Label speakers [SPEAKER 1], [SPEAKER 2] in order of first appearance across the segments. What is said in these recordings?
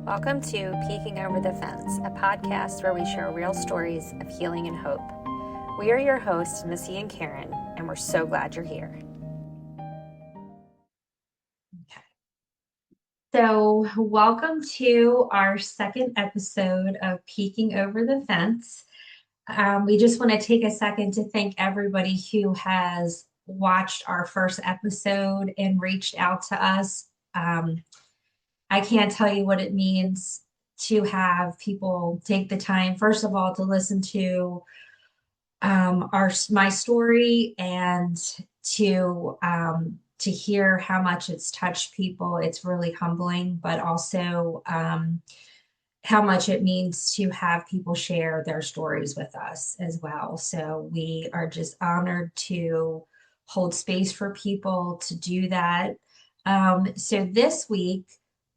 [SPEAKER 1] Welcome to Peeking Over the Fence, a podcast where we share real stories of healing and hope. We are your hosts, Missy and Karen, and we're so glad you're here.
[SPEAKER 2] Okay. So, welcome to our second episode of Peeking Over the Fence. We just want to take a second to thank everybody who has watched our first episode and reached out to us. I can't tell you what it means to have people take the time, first of all, to listen to my story and to hear how much it's touched people. It's really humbling, but also how much it means to have people share their stories with us as well. So we are just honored to hold space for people to do that. So this week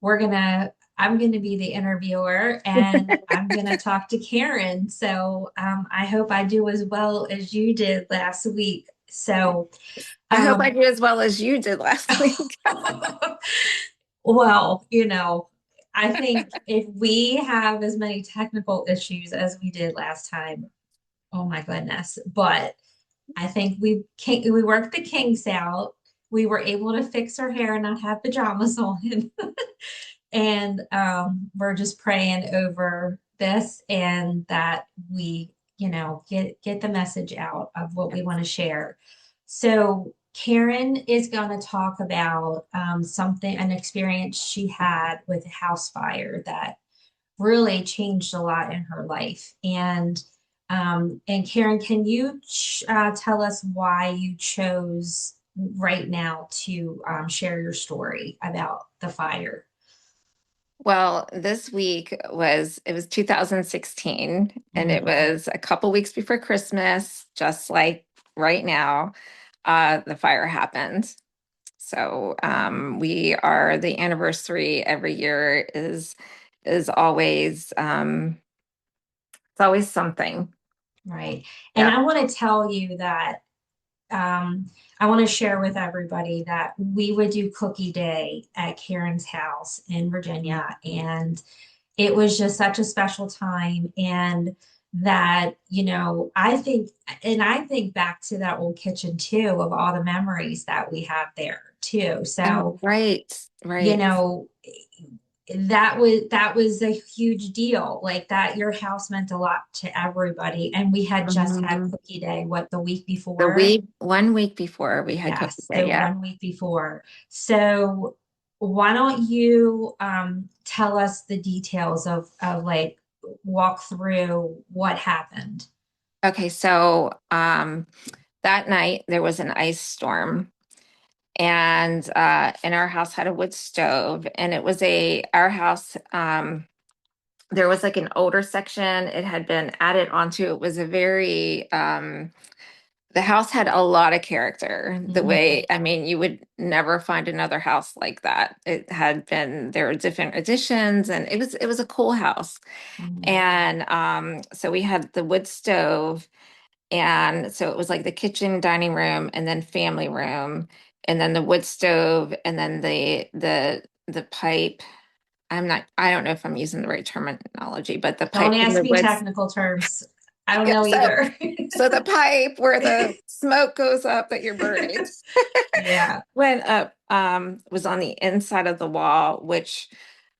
[SPEAKER 2] I'm gonna be the interviewer and I'm gonna talk to Karen. So I hope I do as well as you did last week. So
[SPEAKER 1] I hope I
[SPEAKER 2] um,
[SPEAKER 1] do as well as you did last week.
[SPEAKER 2] well, I think if we have as many technical issues as we did last time, oh my goodness. But I think we worked the kinks out. We were able to fix her hair and not have pajamas on. And we're just praying over this and that we, get the message out of what we want to share. So Karen is going to talk about an experience she had with a house fire that really changed a lot in her life. And Karen, can you tell us why you chose right now to share your story about the fire?
[SPEAKER 1] Well, this week it was 2016, and it was a couple weeks before Christmas, just like right now, the fire happened. So we are the anniversary every year is always it's always something.
[SPEAKER 2] Right. And
[SPEAKER 1] Yeah.
[SPEAKER 2] I want to tell you that I want to share with everybody that we would do cookie day at Karen's house in Virginia. And it was just such a special time. And that, I think back to that old kitchen too, of all the memories that we have there too.
[SPEAKER 1] Oh,
[SPEAKER 2] So,
[SPEAKER 1] right,
[SPEAKER 2] you
[SPEAKER 1] right.
[SPEAKER 2] know, that was a huge deal. Like that, your house meant a lot to everybody. And we had just had
[SPEAKER 1] Mhm.
[SPEAKER 2] cookie day, what, the week
[SPEAKER 1] The
[SPEAKER 2] before?
[SPEAKER 1] week, 1 week before we had cookie
[SPEAKER 2] Yes,
[SPEAKER 1] day,
[SPEAKER 2] so
[SPEAKER 1] yeah.
[SPEAKER 2] 1 week before. So why don't you tell us the details of like walk through what happened?
[SPEAKER 1] Okay, so that night there was an ice storm, and our house had a wood stove, and it was our house, there was like an older section. It had been added onto. It was a very the house had a lot of character. The
[SPEAKER 2] Mhm.
[SPEAKER 1] way, I mean, you would never find another house like that. There were different additions, and it was a cool house.
[SPEAKER 2] Mhm.
[SPEAKER 1] And so we had the wood stove, and so it was like the kitchen, dining room, and then family room, and then the wood stove, and then the pipe. I don't know if I'm using the right terminology, but the
[SPEAKER 2] Don't
[SPEAKER 1] pipe from
[SPEAKER 2] ask
[SPEAKER 1] the
[SPEAKER 2] me
[SPEAKER 1] wood.
[SPEAKER 2] technical terms. I don't
[SPEAKER 1] Yeah,
[SPEAKER 2] know
[SPEAKER 1] so
[SPEAKER 2] either.
[SPEAKER 1] so the pipe where the smoke goes up that you're burning
[SPEAKER 2] Yeah.
[SPEAKER 1] went up, was on the inside of the wall, which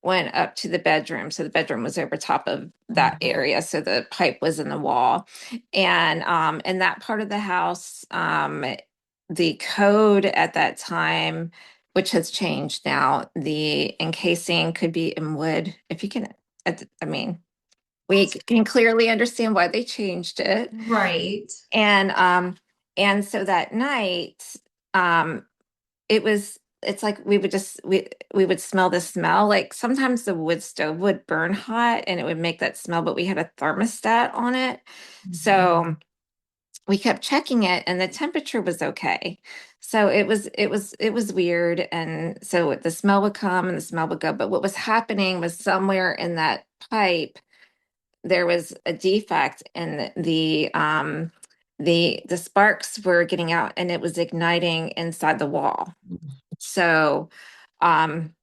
[SPEAKER 1] went up to the bedroom. So the bedroom was over top of that
[SPEAKER 2] Mhm.
[SPEAKER 1] area. So the pipe was in the wall. And in that part of the house, the code at that time, which has changed now, the encasing could be in wood. If you can, I mean, we can clearly understand why they changed it.
[SPEAKER 2] Right.
[SPEAKER 1] And so that night, um it's like we would smell the smell. Like sometimes the wood stove would burn hot and it would make that smell, but we had a thermostat on it.
[SPEAKER 2] Mhm.
[SPEAKER 1] So we kept checking it and the temperature was okay. So it was weird. And so the smell would come and the smell would go. But what was happening was somewhere in that pipe there was a defect, and the sparks were getting out and it was igniting inside the wall. So um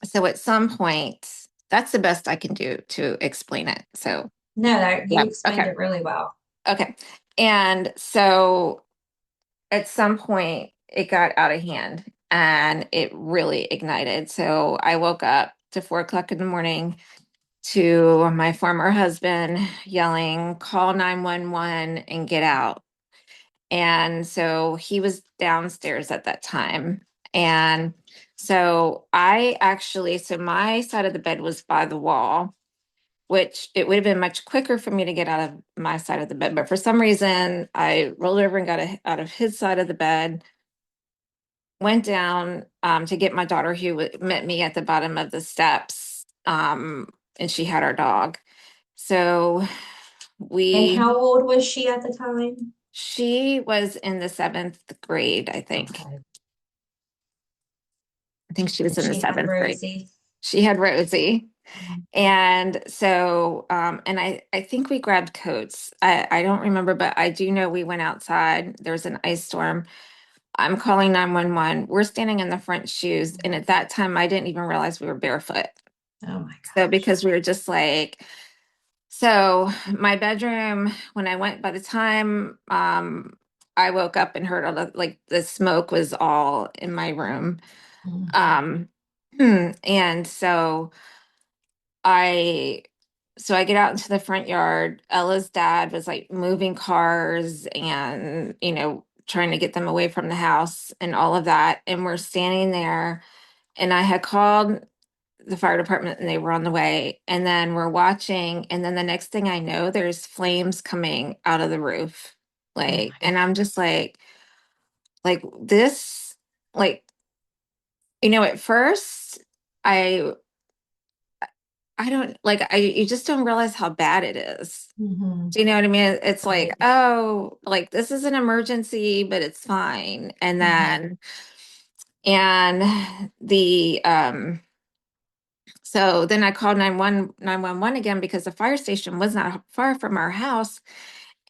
[SPEAKER 1] so at some point, That's the best I can do to explain it. So,
[SPEAKER 2] No, that
[SPEAKER 1] yeah.
[SPEAKER 2] you explained
[SPEAKER 1] Okay.
[SPEAKER 2] it really well.
[SPEAKER 1] Okay. And so at some point it got out of hand and it really ignited. So I woke up to 4 o'clock in the morning to my former husband yelling, call 911 and get out. And so he was downstairs at that time. And so so my side of the bed was by the wall, which it would have been much quicker for me to get out of my side of the bed. But for some reason, I rolled over and got out of his side of the bed, went down to get my daughter who met me at the bottom of the steps. And she had our dog. So
[SPEAKER 2] And
[SPEAKER 1] we,
[SPEAKER 2] how old was she at the time?
[SPEAKER 1] she was in the seventh grade, I think.
[SPEAKER 2] Okay.
[SPEAKER 1] I think she was
[SPEAKER 2] And
[SPEAKER 1] in the
[SPEAKER 2] she had
[SPEAKER 1] seventh grade.
[SPEAKER 2] Rosie.
[SPEAKER 1] She had Rosie.
[SPEAKER 2] Mhm.
[SPEAKER 1] And so, and I think we grabbed coats. I don't remember, but I do know we went outside. There was an ice storm. I'm calling 911. We're standing in the front shoes. And at that time, I didn't even realize we were barefoot.
[SPEAKER 2] Oh my
[SPEAKER 1] So,
[SPEAKER 2] gosh.
[SPEAKER 1] because we were just like, so my bedroom, when I went, by the time I woke up and heard all like the smoke was all in my room.
[SPEAKER 2] Mm.
[SPEAKER 1] Um, and I so I get out into the front yard. Ella's dad was like moving cars and, trying to get them away from the house and all of that. And we're standing there, and I had called the fire department and they were on the way. And then we're watching, and then the next thing I know, there's flames coming out of the roof.
[SPEAKER 2] Oh
[SPEAKER 1] Like,
[SPEAKER 2] my
[SPEAKER 1] and I'm
[SPEAKER 2] gosh.
[SPEAKER 1] just like this, like, at first I I don't like you just don't realize how bad it is.
[SPEAKER 2] Hmm.
[SPEAKER 1] Do you know what I mean? It's like,
[SPEAKER 2] Right.
[SPEAKER 1] oh, like this is an emergency, but it's fine. And
[SPEAKER 2] Mhm.
[SPEAKER 1] then, and the, so then I called 911 again because the fire station was not far from our house.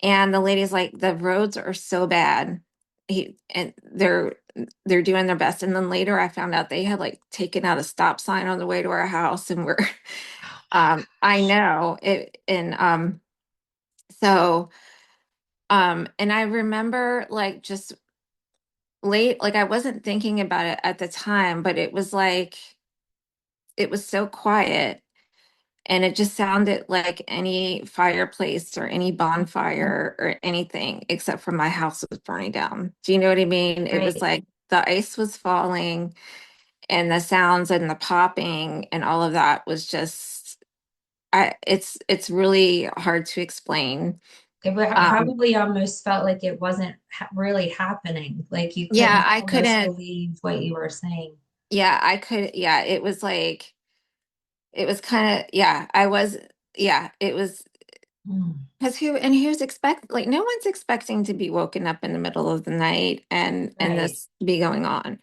[SPEAKER 1] And the lady's like, the roads are so bad. And they're doing their best. And then later I found out they had like taken out a stop sign on the way to our house and we're,
[SPEAKER 2] Oh my
[SPEAKER 1] I
[SPEAKER 2] gosh.
[SPEAKER 1] know it. And, so, and I remember like just late, like I wasn't thinking about it at the time, but it was like, it was so quiet and it just sounded like any fireplace or any
[SPEAKER 2] Mhm.
[SPEAKER 1] bonfire or anything except for my house was burning down. Do you know what I mean? It was
[SPEAKER 2] Right.
[SPEAKER 1] like the ice was falling and the sounds and the popping and all of that was just it's really hard to explain. Um
[SPEAKER 2] Probably almost felt like it wasn't really happening. Like you
[SPEAKER 1] yeah,
[SPEAKER 2] couldn't
[SPEAKER 1] I
[SPEAKER 2] almost
[SPEAKER 1] couldn't
[SPEAKER 2] believe what you were saying.
[SPEAKER 1] yeah, it was like it was kind of yeah, I was yeah, it was
[SPEAKER 2] Mm.
[SPEAKER 1] because who's expect like no one's expecting to be woken up in the middle of the night and
[SPEAKER 2] Right.
[SPEAKER 1] this be going on.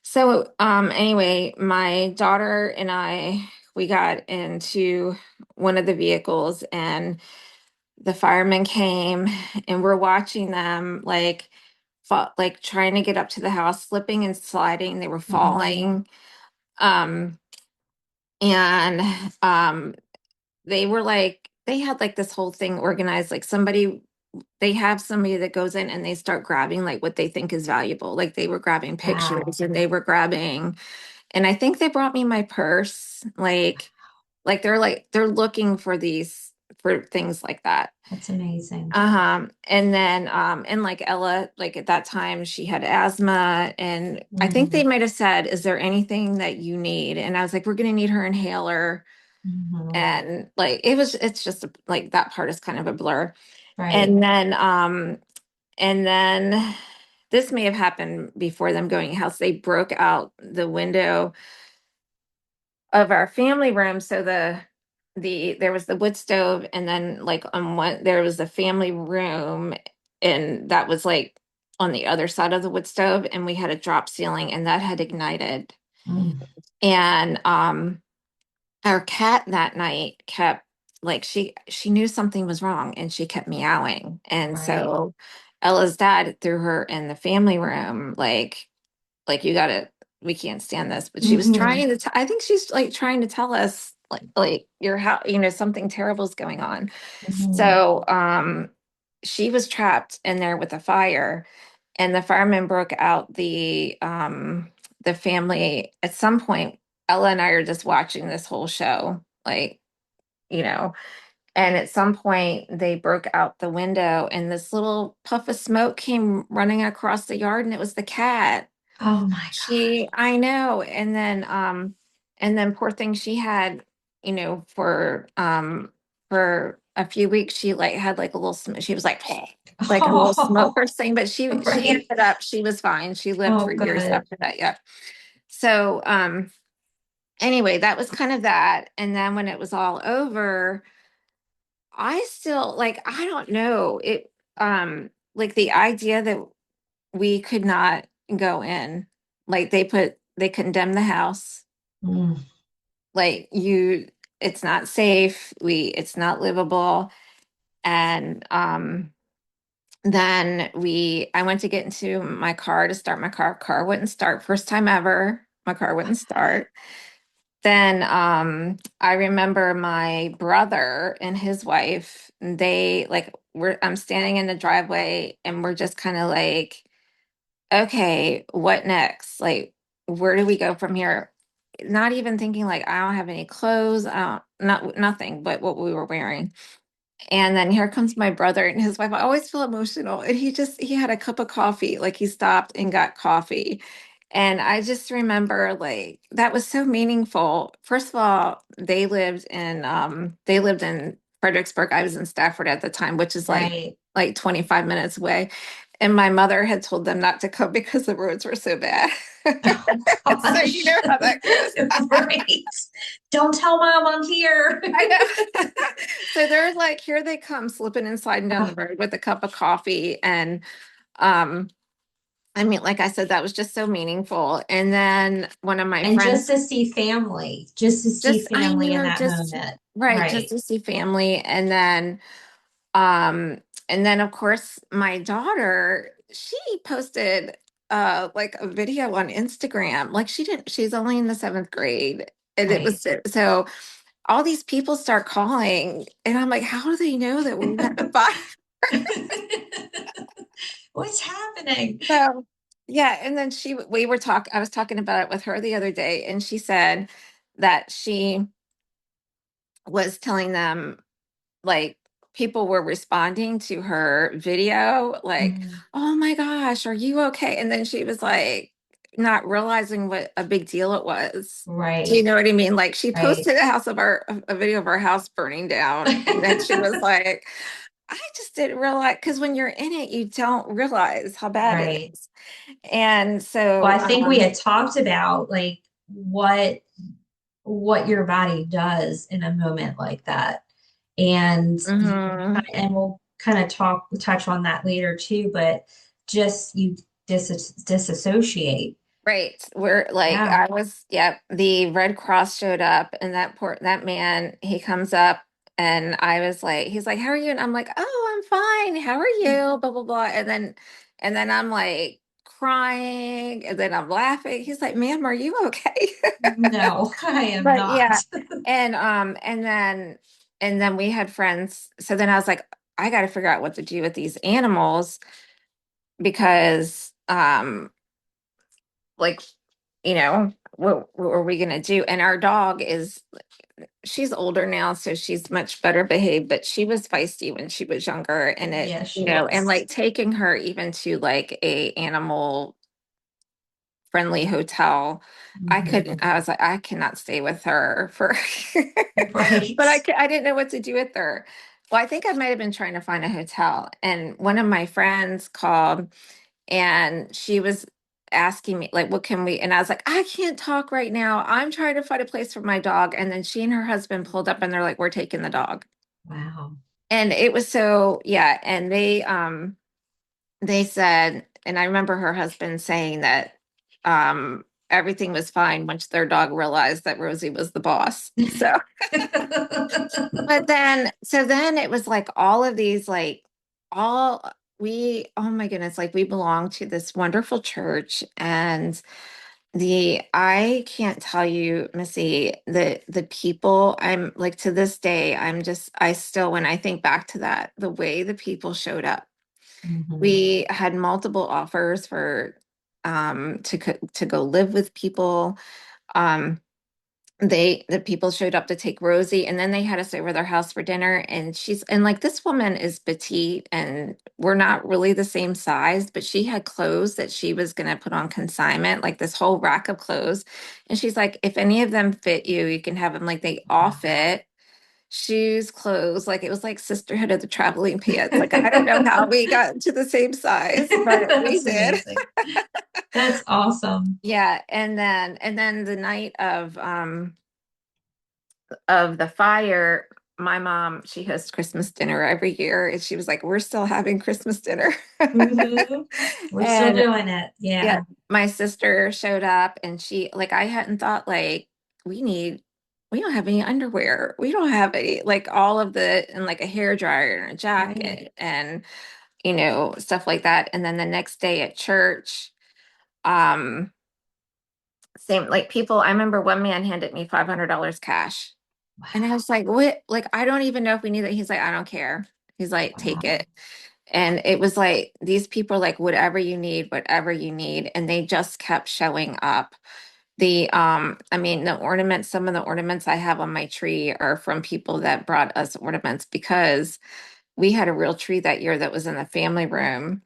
[SPEAKER 1] So anyway, my daughter and I we got into one of the vehicles and the firemen came and we're watching them like trying to get up to the house, slipping and sliding. They were
[SPEAKER 2] Mhm.
[SPEAKER 1] falling. Um and they were like they had like this whole thing organized like they have somebody that goes in and they start grabbing like what they think is valuable. Like they were grabbing
[SPEAKER 2] Wow.
[SPEAKER 1] pictures and they were grabbing, and I think they brought me my purse. Like they're looking for these for things like that.
[SPEAKER 2] That's amazing.
[SPEAKER 1] And then and like Ella, like at that time she had asthma and I think they
[SPEAKER 2] Mm.
[SPEAKER 1] might have said, is there anything that you need? And I was like, we're gonna need her inhaler.
[SPEAKER 2] Mhm.
[SPEAKER 1] And like it's just like that part is kind of a blur.
[SPEAKER 2] Right.
[SPEAKER 1] And then this may have happened before them going house. They broke out the window of our family room. So there was the wood stove, and then like on one there was the family room, and that was like on the other side of the wood stove, and we had a drop ceiling, and that had ignited.
[SPEAKER 2] Mm.
[SPEAKER 1] And our cat that night kept like she knew something was wrong and she kept meowing. And
[SPEAKER 2] Right.
[SPEAKER 1] so Ella's dad threw her in the family room like you gotta we can't stand this. But she was
[SPEAKER 2] Hmm.
[SPEAKER 1] trying to I think she's like trying to tell us like your house, something terrible is going on.
[SPEAKER 2] Mhm.
[SPEAKER 1] So she was trapped in there with a fire, and the firemen broke out the family at some point. Ella and I are just watching this whole show, like, you know, and at some point they broke out the window and this little puff of smoke came running across the yard, and it was the cat.
[SPEAKER 2] Oh my
[SPEAKER 1] I know. And then poor thing, she had, for a few weeks, she like had like a little, she was like, like a little
[SPEAKER 2] God.
[SPEAKER 1] smoker thing, but
[SPEAKER 2] Oh,
[SPEAKER 1] she
[SPEAKER 2] right.
[SPEAKER 1] ended up, she was fine. She lived
[SPEAKER 2] Oh,
[SPEAKER 1] for years
[SPEAKER 2] good.
[SPEAKER 1] after that. Yeah. So, anyway, that was kind of that. And then when it was all over, I still like, I don't know, like the idea that we could not go in. Like they condemned the house.
[SPEAKER 2] Mm.
[SPEAKER 1] Like it's not safe. It's not livable. And then I went to get into my car to start my car. Car wouldn't start. First time ever. My car wouldn't start. Then I remember my brother and his wife, they like I'm standing in the driveway and we're just kind of like, okay, what next? Like, where do we go from here? Not even thinking like I don't have any clothes, I don't, not nothing but what we were wearing. And then here comes my brother and his wife. I always feel emotional. And he had a cup of coffee, like he stopped and got coffee. And I just remember like that was so meaningful. First of all, they lived in Fredericksburg. I was in Stafford at the time, which is
[SPEAKER 2] Right.
[SPEAKER 1] like 25 minutes away. And my mother had told them not to come because the roads were so bad.
[SPEAKER 2] Oh
[SPEAKER 1] So you
[SPEAKER 2] gosh.
[SPEAKER 1] know how that goes.
[SPEAKER 2] Right. Don't tell mom I'm here.
[SPEAKER 1] I know. So they're like, here they come slipping and sliding down the
[SPEAKER 2] Oh,
[SPEAKER 1] road with a cup of coffee. And um, I mean, like I said, that was just so meaningful. And then one of my
[SPEAKER 2] and just
[SPEAKER 1] friends,
[SPEAKER 2] to see family, just to see
[SPEAKER 1] I
[SPEAKER 2] family in
[SPEAKER 1] know,
[SPEAKER 2] that
[SPEAKER 1] just
[SPEAKER 2] moment.
[SPEAKER 1] right, just
[SPEAKER 2] Right.
[SPEAKER 1] to see family. Um, and then of course my daughter, she posted like a video on Instagram. Like she's only in the seventh grade. And it
[SPEAKER 2] Right.
[SPEAKER 1] was so all these people start calling, and I'm like, how do they know that we had a fire?
[SPEAKER 2] What's happening?
[SPEAKER 1] So yeah, and then I was talking about it with her the other day, and she said that she was telling them like people were responding to her video, like,
[SPEAKER 2] Mm,
[SPEAKER 1] oh my gosh, are you okay? And then she was like, not realizing what a big deal it was. Do you
[SPEAKER 2] right.
[SPEAKER 1] know what I mean? Like she
[SPEAKER 2] Right.
[SPEAKER 1] posted a video of our house burning down, and then she was like, I just didn't realize, because when you're in it, you don't realize how bad it
[SPEAKER 2] Right.
[SPEAKER 1] is. And
[SPEAKER 2] Well,
[SPEAKER 1] so,
[SPEAKER 2] I think we had talked about like what your body does in a moment like that. And
[SPEAKER 1] mhm.
[SPEAKER 2] and we'll kind of touch on that later too, but just you disassociate.
[SPEAKER 1] Right. We're like,
[SPEAKER 2] Yeah.
[SPEAKER 1] yeah, the Red Cross showed up, and that man, he comes up, and I was like, he's like, how are you? And I'm like, oh, I'm fine. How are you? Blah, blah, blah. And then I'm like crying, and then I'm laughing. He's like, ma'am, are you okay?
[SPEAKER 2] No, I am
[SPEAKER 1] But yeah.
[SPEAKER 2] not.
[SPEAKER 1] And, and then we had friends. So then I was like, I got to figure out what to do with these animals because, like, what are we gonna do? And our dog she's older now, so she's much better behaved, but she was feisty when she was younger. And
[SPEAKER 2] Yes, she was.
[SPEAKER 1] and like taking her even to like a animal friendly hotel,
[SPEAKER 2] Mhm.
[SPEAKER 1] I was like, I cannot stay with her for,
[SPEAKER 2] Right.
[SPEAKER 1] but I didn't know what to do with her. Well, I think I might have been trying to find a hotel, and one of my friends called, and she was asking me like, what can we, and I was like, I can't talk right now, I'm trying to find a place for my dog. And then she and her husband pulled up, and they're like, we're taking the dog.
[SPEAKER 2] Wow.
[SPEAKER 1] And it was so, yeah. And they said, and I remember her husband saying that everything was fine once their dog realized that Rosie was the boss. So but then, so then it was like all of these, like, oh my goodness, like we belong to this wonderful church. And I can't tell you, Missy, the people, I'm like, to this day, I still, when I think back to that, the way the people showed up.
[SPEAKER 2] Mhm.
[SPEAKER 1] We had multiple offers for to go live with people. Um the people showed up to take Rosie, and then they had us over their house for dinner, and like, this woman is petite and we're not really the same size, but she had clothes that she was going to put on consignment, like this whole rack of clothes. And she's like, if any of them fit you, you can have them. Like, they all fit, shoes, clothes. Like, it was like sisterhood of the traveling pants. Like, I don't know how we got to the same size, but we
[SPEAKER 2] That's
[SPEAKER 1] did.
[SPEAKER 2] amazing. That's awesome.
[SPEAKER 1] Yeah, and then the night of the fire, my mom, she hosts Christmas dinner every year, and she was like, we're still having Christmas dinner.
[SPEAKER 2] Hmm. We're still
[SPEAKER 1] And
[SPEAKER 2] doing it.
[SPEAKER 1] yeah,
[SPEAKER 2] Yeah.
[SPEAKER 1] my sister showed up, and like, I hadn't thought, like, we don't have any underwear. We don't have any, like, all of and like a hair dryer and a
[SPEAKER 2] Right.
[SPEAKER 1] jacket and, stuff like that. And then the next day at church, um, same, like, people, I remember one man handed me $500 cash. And I
[SPEAKER 2] Wow.
[SPEAKER 1] was like, what? Like, I don't even know if we need it. He's like, I don't care. He's like, take
[SPEAKER 2] Wow.
[SPEAKER 1] it. And it was like, these people are like, whatever you need, whatever you need. And they just kept showing up. I mean, some of the ornaments I have on my tree are from people that brought us ornaments, because we had a real tree that year that was in the family room.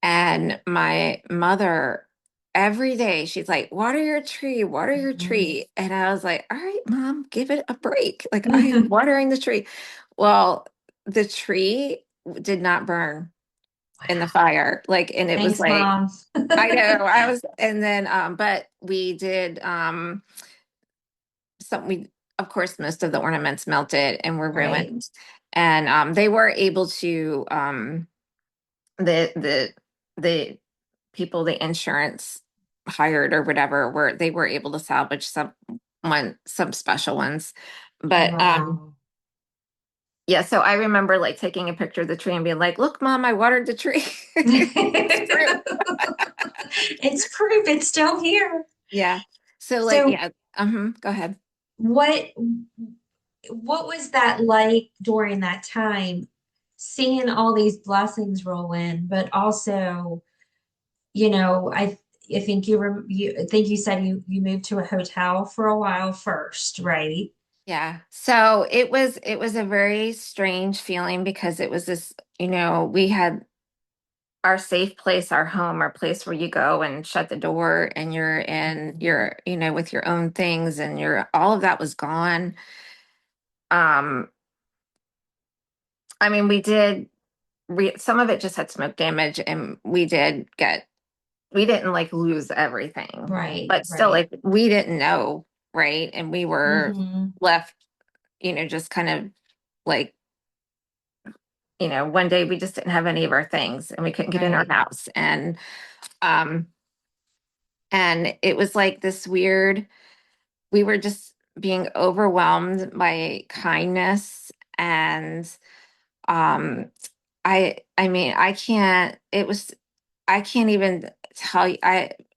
[SPEAKER 1] And my mother, every day, she's like, water your tree, water your
[SPEAKER 2] Mhm.
[SPEAKER 1] tree. And I was like, all right, mom, give it a break. Like, I am watering the tree. Well, the tree did not burn in the
[SPEAKER 2] Wow.
[SPEAKER 1] fire. Like, and it was
[SPEAKER 2] Thanks,
[SPEAKER 1] like,
[SPEAKER 2] Mom.
[SPEAKER 1] I know, and then, but we did, of course, most of the ornaments melted and were
[SPEAKER 2] Right.
[SPEAKER 1] ruined. And, they were able to, the the people the insurance hired or whatever, they were able to salvage some special ones. But
[SPEAKER 2] Wow.
[SPEAKER 1] yeah, so I remember, like, taking a picture of the tree and being like, look, mom, I watered the tree. It's true.
[SPEAKER 2] It's proof it's still here.
[SPEAKER 1] Yeah. So, like,
[SPEAKER 2] So
[SPEAKER 1] yeah, go ahead.
[SPEAKER 2] what what was that like during that time, seeing all these blessings roll in, but also, I think I think you said you moved to a hotel for a while first, right?
[SPEAKER 1] Yeah. So it was a very strange feeling, because it was this, we had our safe place, our home, our place where you go and shut the door, and you're, with your own things, and all of that was gone. Um, I mean, some of it just had smoke damage, and we didn't, like, lose everything,
[SPEAKER 2] Right,
[SPEAKER 1] but still,
[SPEAKER 2] right.
[SPEAKER 1] like, we didn't know, right? And we were
[SPEAKER 2] Hmm.
[SPEAKER 1] left, just kind of like, one day we just didn't have any of our things, and we couldn't get in our
[SPEAKER 2] Right.
[SPEAKER 1] house. Um, and it was like this weird, we were just being overwhelmed by kindness. And I mean, I can't even tell you,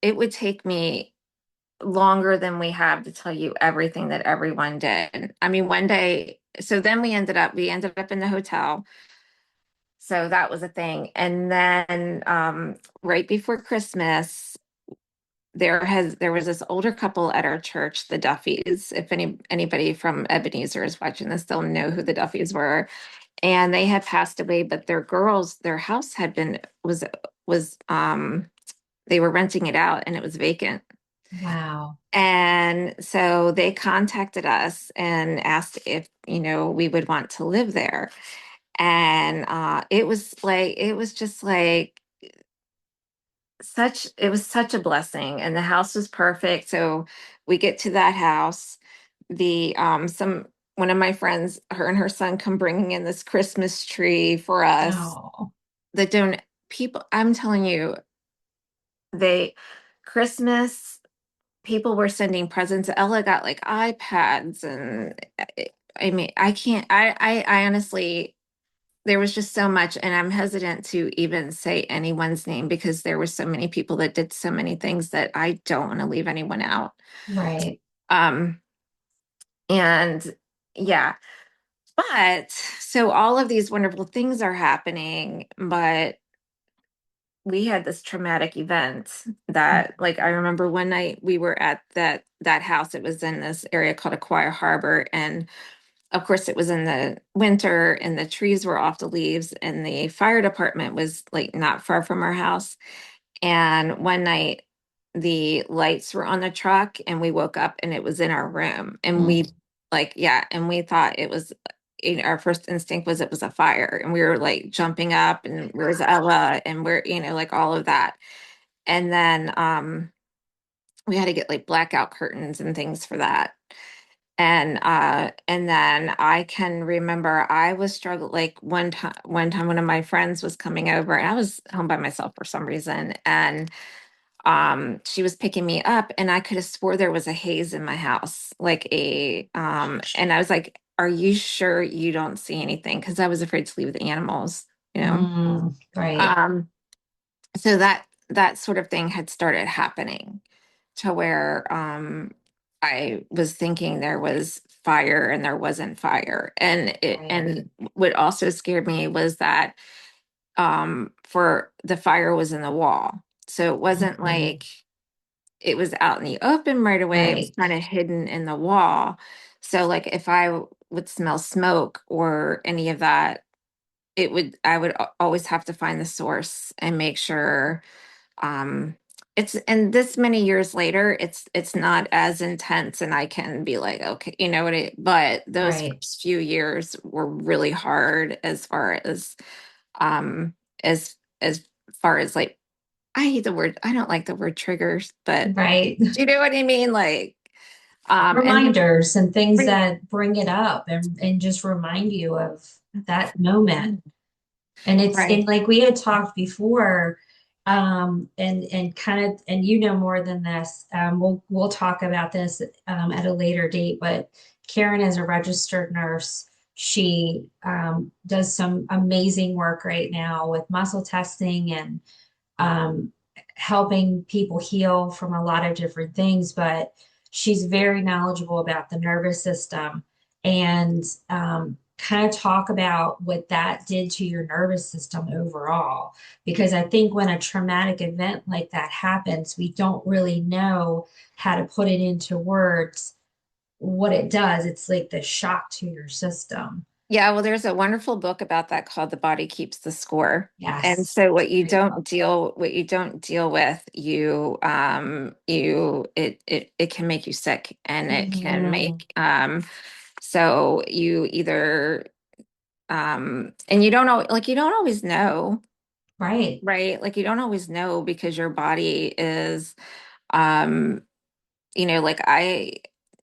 [SPEAKER 1] it would take me longer than we have to tell you everything that everyone did. I mean, one day, so then we ended up in the hotel. So that was a thing. And then, right before Christmas, there was this older couple at our church, the Duffys. If anybody from Ebenezer is watching this, they'll know who the Duffys were. And they had passed away, but their house was they were renting it out, and it was vacant.
[SPEAKER 2] Wow.
[SPEAKER 1] And so they contacted us and asked if, we would want to live there. And it was just like, it was such a blessing, and the house was perfect. So we get to that house, the some one of my friends, her and her son, come bringing in this Christmas tree for us.
[SPEAKER 2] Oh.
[SPEAKER 1] The don't People, I'm telling you, they Christmas, people were sending presents. Ella got, like, iPads, and I mean, I can't, I honestly, there was just so much, and I'm hesitant to even say anyone's name because there were so many people that did so many things that I don't want to leave anyone out.
[SPEAKER 2] Right.
[SPEAKER 1] Um, and yeah, but so all of these wonderful things are happening, but we had this traumatic event that, like, I remember one night we were at that house. It was in this area called Aquia Harbor, and of course it was in the winter and the trees were off the leaves, and the fire department was like not far from our house. And one night the lights were on the truck and we woke up and it was in our room, and we
[SPEAKER 2] Mm.
[SPEAKER 1] like, yeah, and we thought it was, our first instinct was it was a fire, and we were like jumping up and where's Ella, and we're, like all of that. And then we had to get like blackout curtains and things for that. And then I can remember I was struggling, like one time one of my friends was coming over and I was home by myself for some reason, and she was picking me up and I could have swore there was a haze in my house, like and I was like, are you sure you don't see anything? Because I was afraid to leave the animals, you know.
[SPEAKER 2] Mm, right.
[SPEAKER 1] um so that sort of thing had started happening, to where I was thinking there was fire and there wasn't fire.
[SPEAKER 2] Right.
[SPEAKER 1] And what also scared me was that for the fire was in the wall. So it wasn't
[SPEAKER 2] Mhm.
[SPEAKER 1] like it was out in the open right away. It was
[SPEAKER 2] Right.
[SPEAKER 1] kind of hidden in the wall. So like if I would smell smoke or any of that, I would always have to find the source and make sure. um it's, and this many years later it's not as intense, and I can be like, okay, but those
[SPEAKER 2] Right.
[SPEAKER 1] first few years were really hard, as far as um as far as like, I don't like the word triggers, but
[SPEAKER 2] Right.
[SPEAKER 1] do you know what I mean? Like, and
[SPEAKER 2] Reminders and things
[SPEAKER 1] then,
[SPEAKER 2] that bring it up and just remind you of that moment. And it's
[SPEAKER 1] right.
[SPEAKER 2] and like we had talked before, and kind of and you know more than this. We'll talk about this at a later date, but Karen is a registered nurse. She does some amazing work right now with muscle testing and um, helping people heal from a lot of different things, but she's very knowledgeable about the nervous system and kind of talk about what that did to your nervous system overall. Because I think when a traumatic event like that happens, we don't really know how to put it into words what it does. It's like the shock to your system.
[SPEAKER 1] Yeah, well, there's a wonderful book about that called The Body Keeps the Score. And
[SPEAKER 2] Yes.
[SPEAKER 1] so
[SPEAKER 2] Great book.
[SPEAKER 1] what you don't deal with, it can make you sick, and it can
[SPEAKER 2] Mhm.
[SPEAKER 1] make so you either and you don't know, like, you don't always know,
[SPEAKER 2] Right.
[SPEAKER 1] right? Like, you don't always know because your body is um like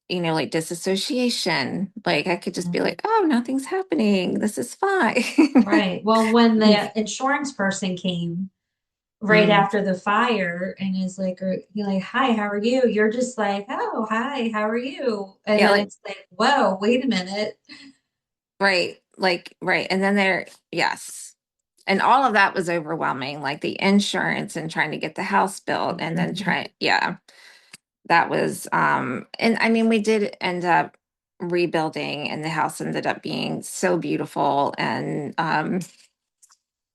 [SPEAKER 1] like disassociation. Like I could just be like, oh, nothing's happening. This is fine.
[SPEAKER 2] Right. Well, when the insurance person came right
[SPEAKER 1] Mm.
[SPEAKER 2] after the fire and is like, you're like, hi, how are you? You're just like, oh, hi, how are you? And
[SPEAKER 1] Yeah,
[SPEAKER 2] then
[SPEAKER 1] like,
[SPEAKER 2] it's like, whoa, wait a minute.
[SPEAKER 1] right, like, right. And then yes. And all of that was overwhelming, like the insurance and trying to get the house built and then
[SPEAKER 2] Mhm.
[SPEAKER 1] yeah, that was and I mean we did end up rebuilding, and the house ended up being so beautiful. And and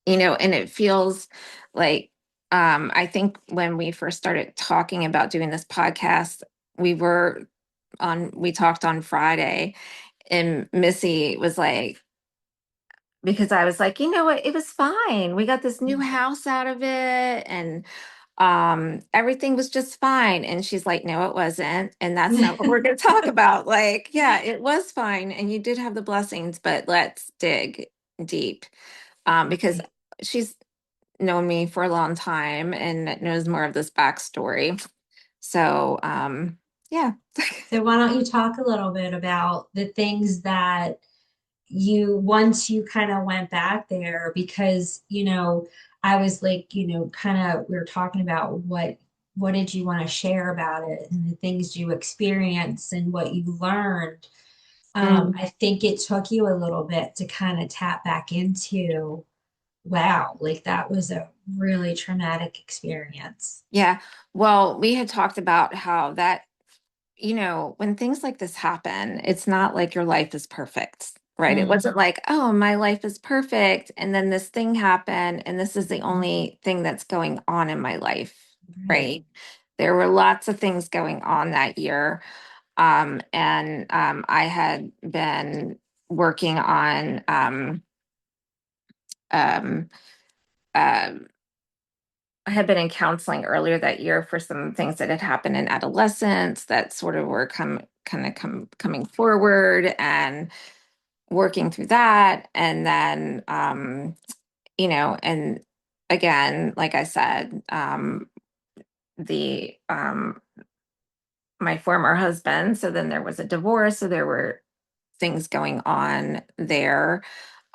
[SPEAKER 1] it feels like, I think when we first started talking about doing this podcast, we talked on Friday, and Missy was like, because I was like, you know what, it was fine. We got this new house out of it, and everything was just fine. And she's like, no, it wasn't. And that's not what we're going to talk about. Like, yeah, it was fine. And you did have the blessings, but let's dig deep. Because
[SPEAKER 2] Right.
[SPEAKER 1] she's known me for a long time and knows more of this backstory. So, yeah.
[SPEAKER 2] So why don't you talk a little bit about the things that you once you kind of went back there because I was like kind of we were talking about what did you want to share about it and the things you experienced and what you learned
[SPEAKER 1] Mm.
[SPEAKER 2] I think it took you a little bit to kind of tap back into, wow, like that was a really traumatic experience.
[SPEAKER 1] Yeah. Well, we had talked about how that, when things like this happen, it's not like your life is perfect, right? It
[SPEAKER 2] Mm,
[SPEAKER 1] wasn't like, oh, my life is perfect. And then this thing happened, and this is the only thing that's going on in my life,
[SPEAKER 2] right.
[SPEAKER 1] right? There were lots of things going on that year. And I had been working on um, um, I had been in counseling earlier that year for some things that had happened in adolescence that sort of were coming forward and working through that. And then, and again, like I said, the my former husband. So then there was a divorce. So there were things going on there.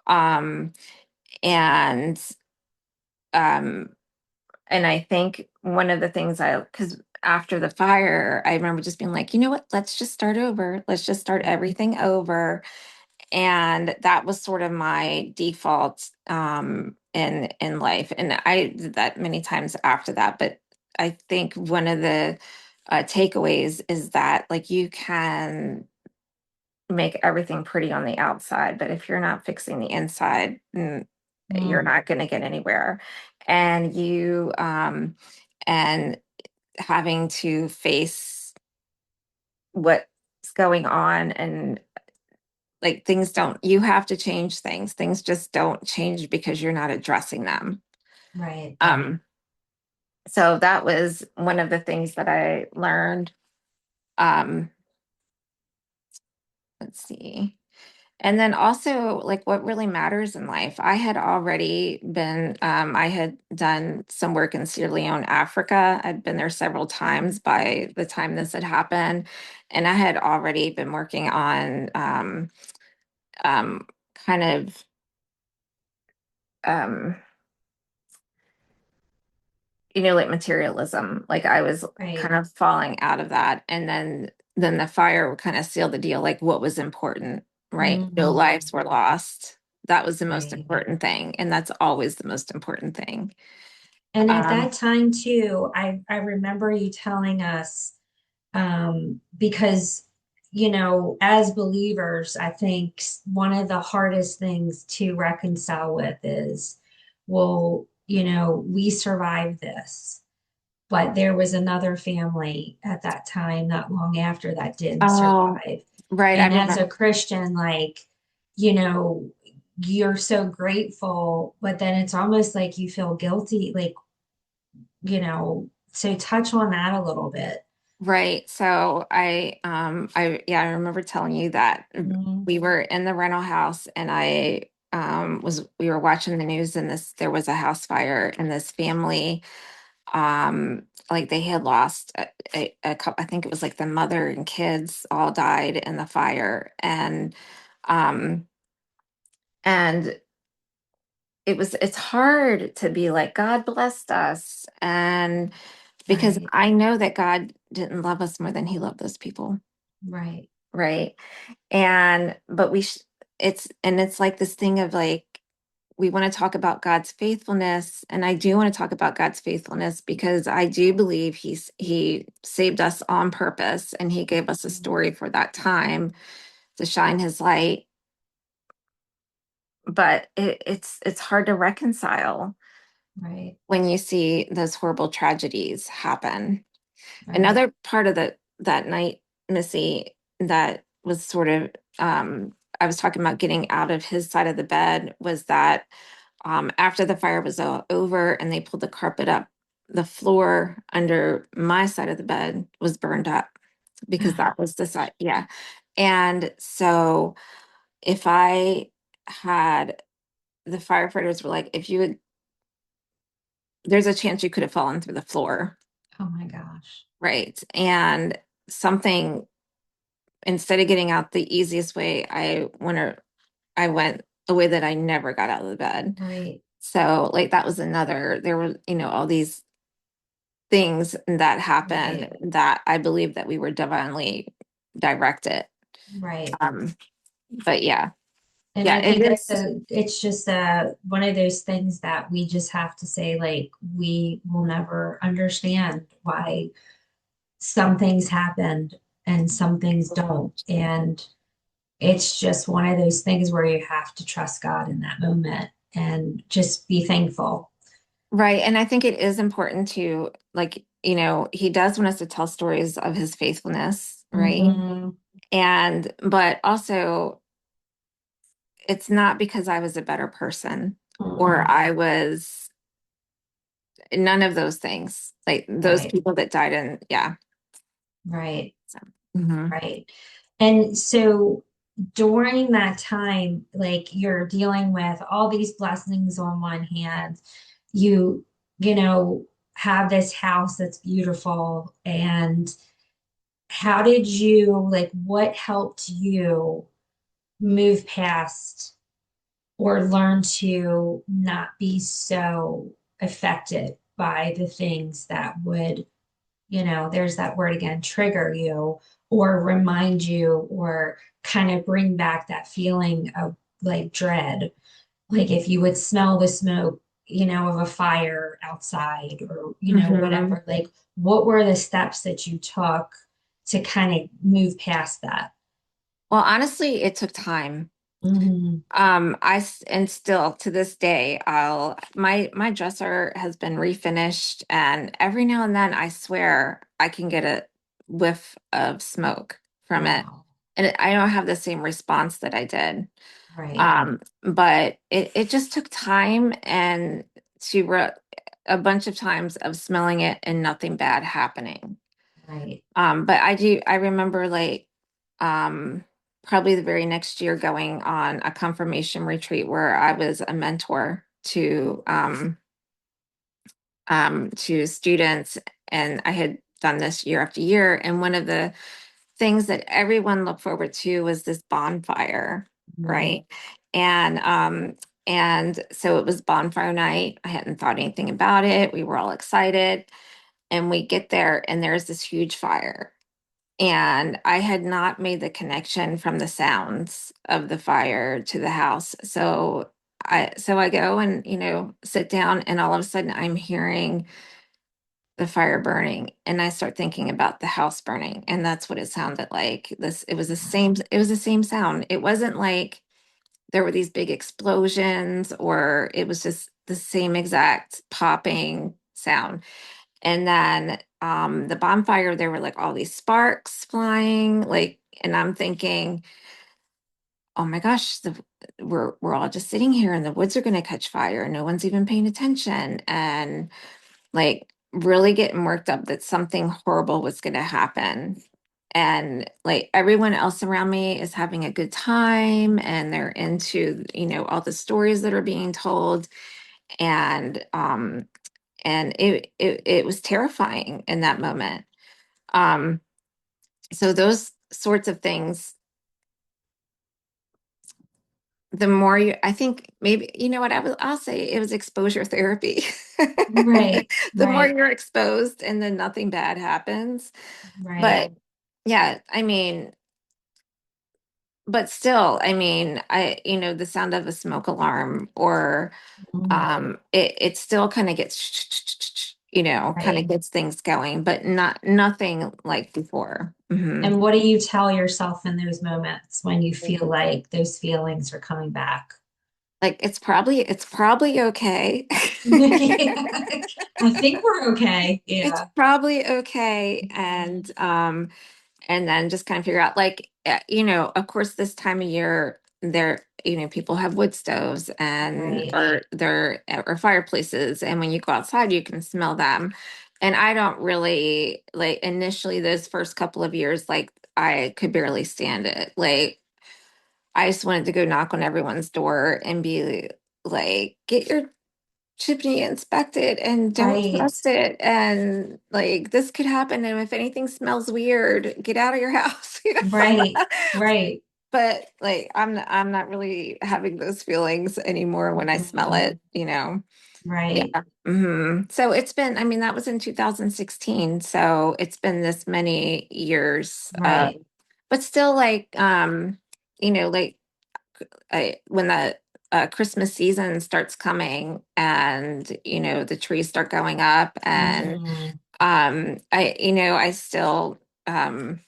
[SPEAKER 1] Um, and um, And I think one of the things because after the fire, I remember just being like, you know what, let's just start over. Let's just start everything over. And that was sort of my default in life. And I did that many times after that. But I think one of the takeaways is that like you can make everything pretty on the outside, but if you're not fixing the inside, you're
[SPEAKER 2] Mm,
[SPEAKER 1] not going to get anywhere. And and having to face what's going on, and like things don't, you have to change things. Things just don't change because you're not addressing them.
[SPEAKER 2] right.
[SPEAKER 1] Um, so that was one of the things that I learned. Um, let's see. And then also, like, what really matters in life. I had done some work in Sierra Leone, Africa. I'd been there several times by the time this had happened. And I had already been working on um, kind of, um, like materialism. Like I was kind
[SPEAKER 2] Right.
[SPEAKER 1] of falling out of that. And then the fire would kind of seal the deal, like what was important, right? No
[SPEAKER 2] Mm,
[SPEAKER 1] lives were lost. That was the most
[SPEAKER 2] right.
[SPEAKER 1] important thing. And that's always the most important thing.
[SPEAKER 2] And at
[SPEAKER 1] Um,
[SPEAKER 2] that time too, I remember you telling us, because, as believers, I think one of the hardest things to reconcile with is, well, we survived this, but there was another family at that time, not long after, that didn't
[SPEAKER 1] oh,
[SPEAKER 2] survive.
[SPEAKER 1] right. I
[SPEAKER 2] And as
[SPEAKER 1] remember.
[SPEAKER 2] a Christian, like, you know, you're so grateful, but then it's almost like you feel guilty, like, so touch on that a little bit.
[SPEAKER 1] Right. So yeah, I remember telling you that
[SPEAKER 2] Mm,
[SPEAKER 1] we were in the rental house, and we were watching the news, and there was a house fire, and this family, like they had lost a couple, I think it was like the mother and kids all died in the fire. Um, and it's hard to be like, God blessed us. And because
[SPEAKER 2] right,
[SPEAKER 1] I know that God didn't love us more than he loved those people.
[SPEAKER 2] right,
[SPEAKER 1] Right. But it's like this thing of like, we want to talk about God's faithfulness. And I do want to talk about God's faithfulness because I do believe he saved us on purpose, and he gave us a story for that time to shine his light. But it's hard to reconcile
[SPEAKER 2] right,
[SPEAKER 1] when you see those horrible tragedies happen.
[SPEAKER 2] right.
[SPEAKER 1] Another part of that night, Missy, that was sort of I was talking about getting out of his side of the bed, was that after the fire was over and they pulled the carpet up, the floor under my side of the bed was burned up because that was the side, yeah. And so if I had the firefighters were like, if you would, there's a chance you could have fallen through the floor,
[SPEAKER 2] Oh my gosh.
[SPEAKER 1] right? And something, instead of getting out the easiest way, I went a way that I never got out of the bed.
[SPEAKER 2] Right.
[SPEAKER 1] So like that was another, there were, all these things that happened
[SPEAKER 2] Right.
[SPEAKER 1] that I believe that we were divinely directed.
[SPEAKER 2] right.
[SPEAKER 1] Um, but yeah,
[SPEAKER 2] And
[SPEAKER 1] yeah,
[SPEAKER 2] I
[SPEAKER 1] it
[SPEAKER 2] think
[SPEAKER 1] is.
[SPEAKER 2] it's just one of those things that we just have to say, like, we will never understand why some things happened and some things don't. And it's just one of those things where you have to trust God in that moment and just be thankful.
[SPEAKER 1] Right. And I think it is important to, like, he does want us to tell stories of his faithfulness, right?
[SPEAKER 2] Hmm.
[SPEAKER 1] But also, it's not because I was a better person or
[SPEAKER 2] Hmm.
[SPEAKER 1] I was none of those things. Like those
[SPEAKER 2] Right,
[SPEAKER 1] people that died in, yeah.
[SPEAKER 2] right,
[SPEAKER 1] So, mhm.
[SPEAKER 2] right. And so during that time, like you're dealing with all these blessings on one hand, you, you know, have this house that's beautiful. And how did you, like, what helped you move past or learn to not be so affected by the things that would, there's that word again, trigger you or remind you or kind of bring back that feeling of like dread. Like if you would smell the smoke, of a fire outside or,
[SPEAKER 1] Mhm.
[SPEAKER 2] whatever, like what were the steps that you took to kind of move past that?
[SPEAKER 1] Well, honestly, it took time.
[SPEAKER 2] Hmm.
[SPEAKER 1] And still to this day, my dresser has been refinished, and every now and then I swear I can get a whiff of smoke from it.
[SPEAKER 2] Wow.
[SPEAKER 1] And I don't have the same response that I did.
[SPEAKER 2] Right.
[SPEAKER 1] But it just took time and a bunch of times of smelling it and nothing bad happening.
[SPEAKER 2] Right.
[SPEAKER 1] But I remember like um probably the very next year going on a confirmation retreat where I was a mentor to students, and I had done this year after year. And one of the things that everyone looked forward to was this bonfire,
[SPEAKER 2] Mhm.
[SPEAKER 1] right? And and so it was bonfire night. I hadn't thought anything about it. We were all excited, and we get there and there's this huge fire. And I had not made the connection from the sounds of the fire to the house. So I go and, sit down, and all of a sudden I'm hearing the fire burning, and I start thinking about the house burning, and that's what it sounded like. It was the same sound. It wasn't like there were these big explosions, or it was just the same exact popping sound. And then the bonfire, there were like all these sparks flying, like, and I'm thinking, oh my gosh, we're all just sitting here and the woods are going to catch fire. No one's even paying attention. And like really getting worked up that something horrible was going to happen. And like everyone else around me is having a good time, and they're into, all the stories that are being told. And it was terrifying in that moment. Um, so those sorts of things, the more I think maybe, I'll say it was exposure therapy.
[SPEAKER 2] Right.
[SPEAKER 1] The more
[SPEAKER 2] Right.
[SPEAKER 1] you're exposed and then nothing bad happens.
[SPEAKER 2] Right.
[SPEAKER 1] But yeah, but still, the sound of a smoke alarm, or
[SPEAKER 2] Mhm.
[SPEAKER 1] it still kind of gets, kind of
[SPEAKER 2] Right.
[SPEAKER 1] gets things going, but nothing like before. Mhm.
[SPEAKER 2] And what do you tell yourself in those moments when you feel like those feelings are coming back?
[SPEAKER 1] Like it's probably okay.
[SPEAKER 2] I think we're okay.
[SPEAKER 1] It's
[SPEAKER 2] Yeah.
[SPEAKER 1] probably okay.
[SPEAKER 2] Mhm.
[SPEAKER 1] And then just kind of figure out, like, of course, this time of year there, people have wood stoves and
[SPEAKER 2] Right.
[SPEAKER 1] or fireplaces, and when you go outside you can smell them. And I don't really, like, initially those first couple of years, like, I could barely stand it. Like, I just wanted to go knock on everyone's door and be like, get your chimney inspected and don't
[SPEAKER 2] Right.
[SPEAKER 1] trust it. And like, this could happen. And if anything smells weird, get out of your house.
[SPEAKER 2] Right. Right.
[SPEAKER 1] But like, I'm not really having those feelings anymore when I smell
[SPEAKER 2] Mhm.
[SPEAKER 1] it.
[SPEAKER 2] Right.
[SPEAKER 1] Yeah. So it's been, that was in 2016. So it's been this many years
[SPEAKER 2] Right.
[SPEAKER 1] but still like, like when the Christmas season starts coming and, the trees start going up and,
[SPEAKER 2] Mhm.
[SPEAKER 1] I still, of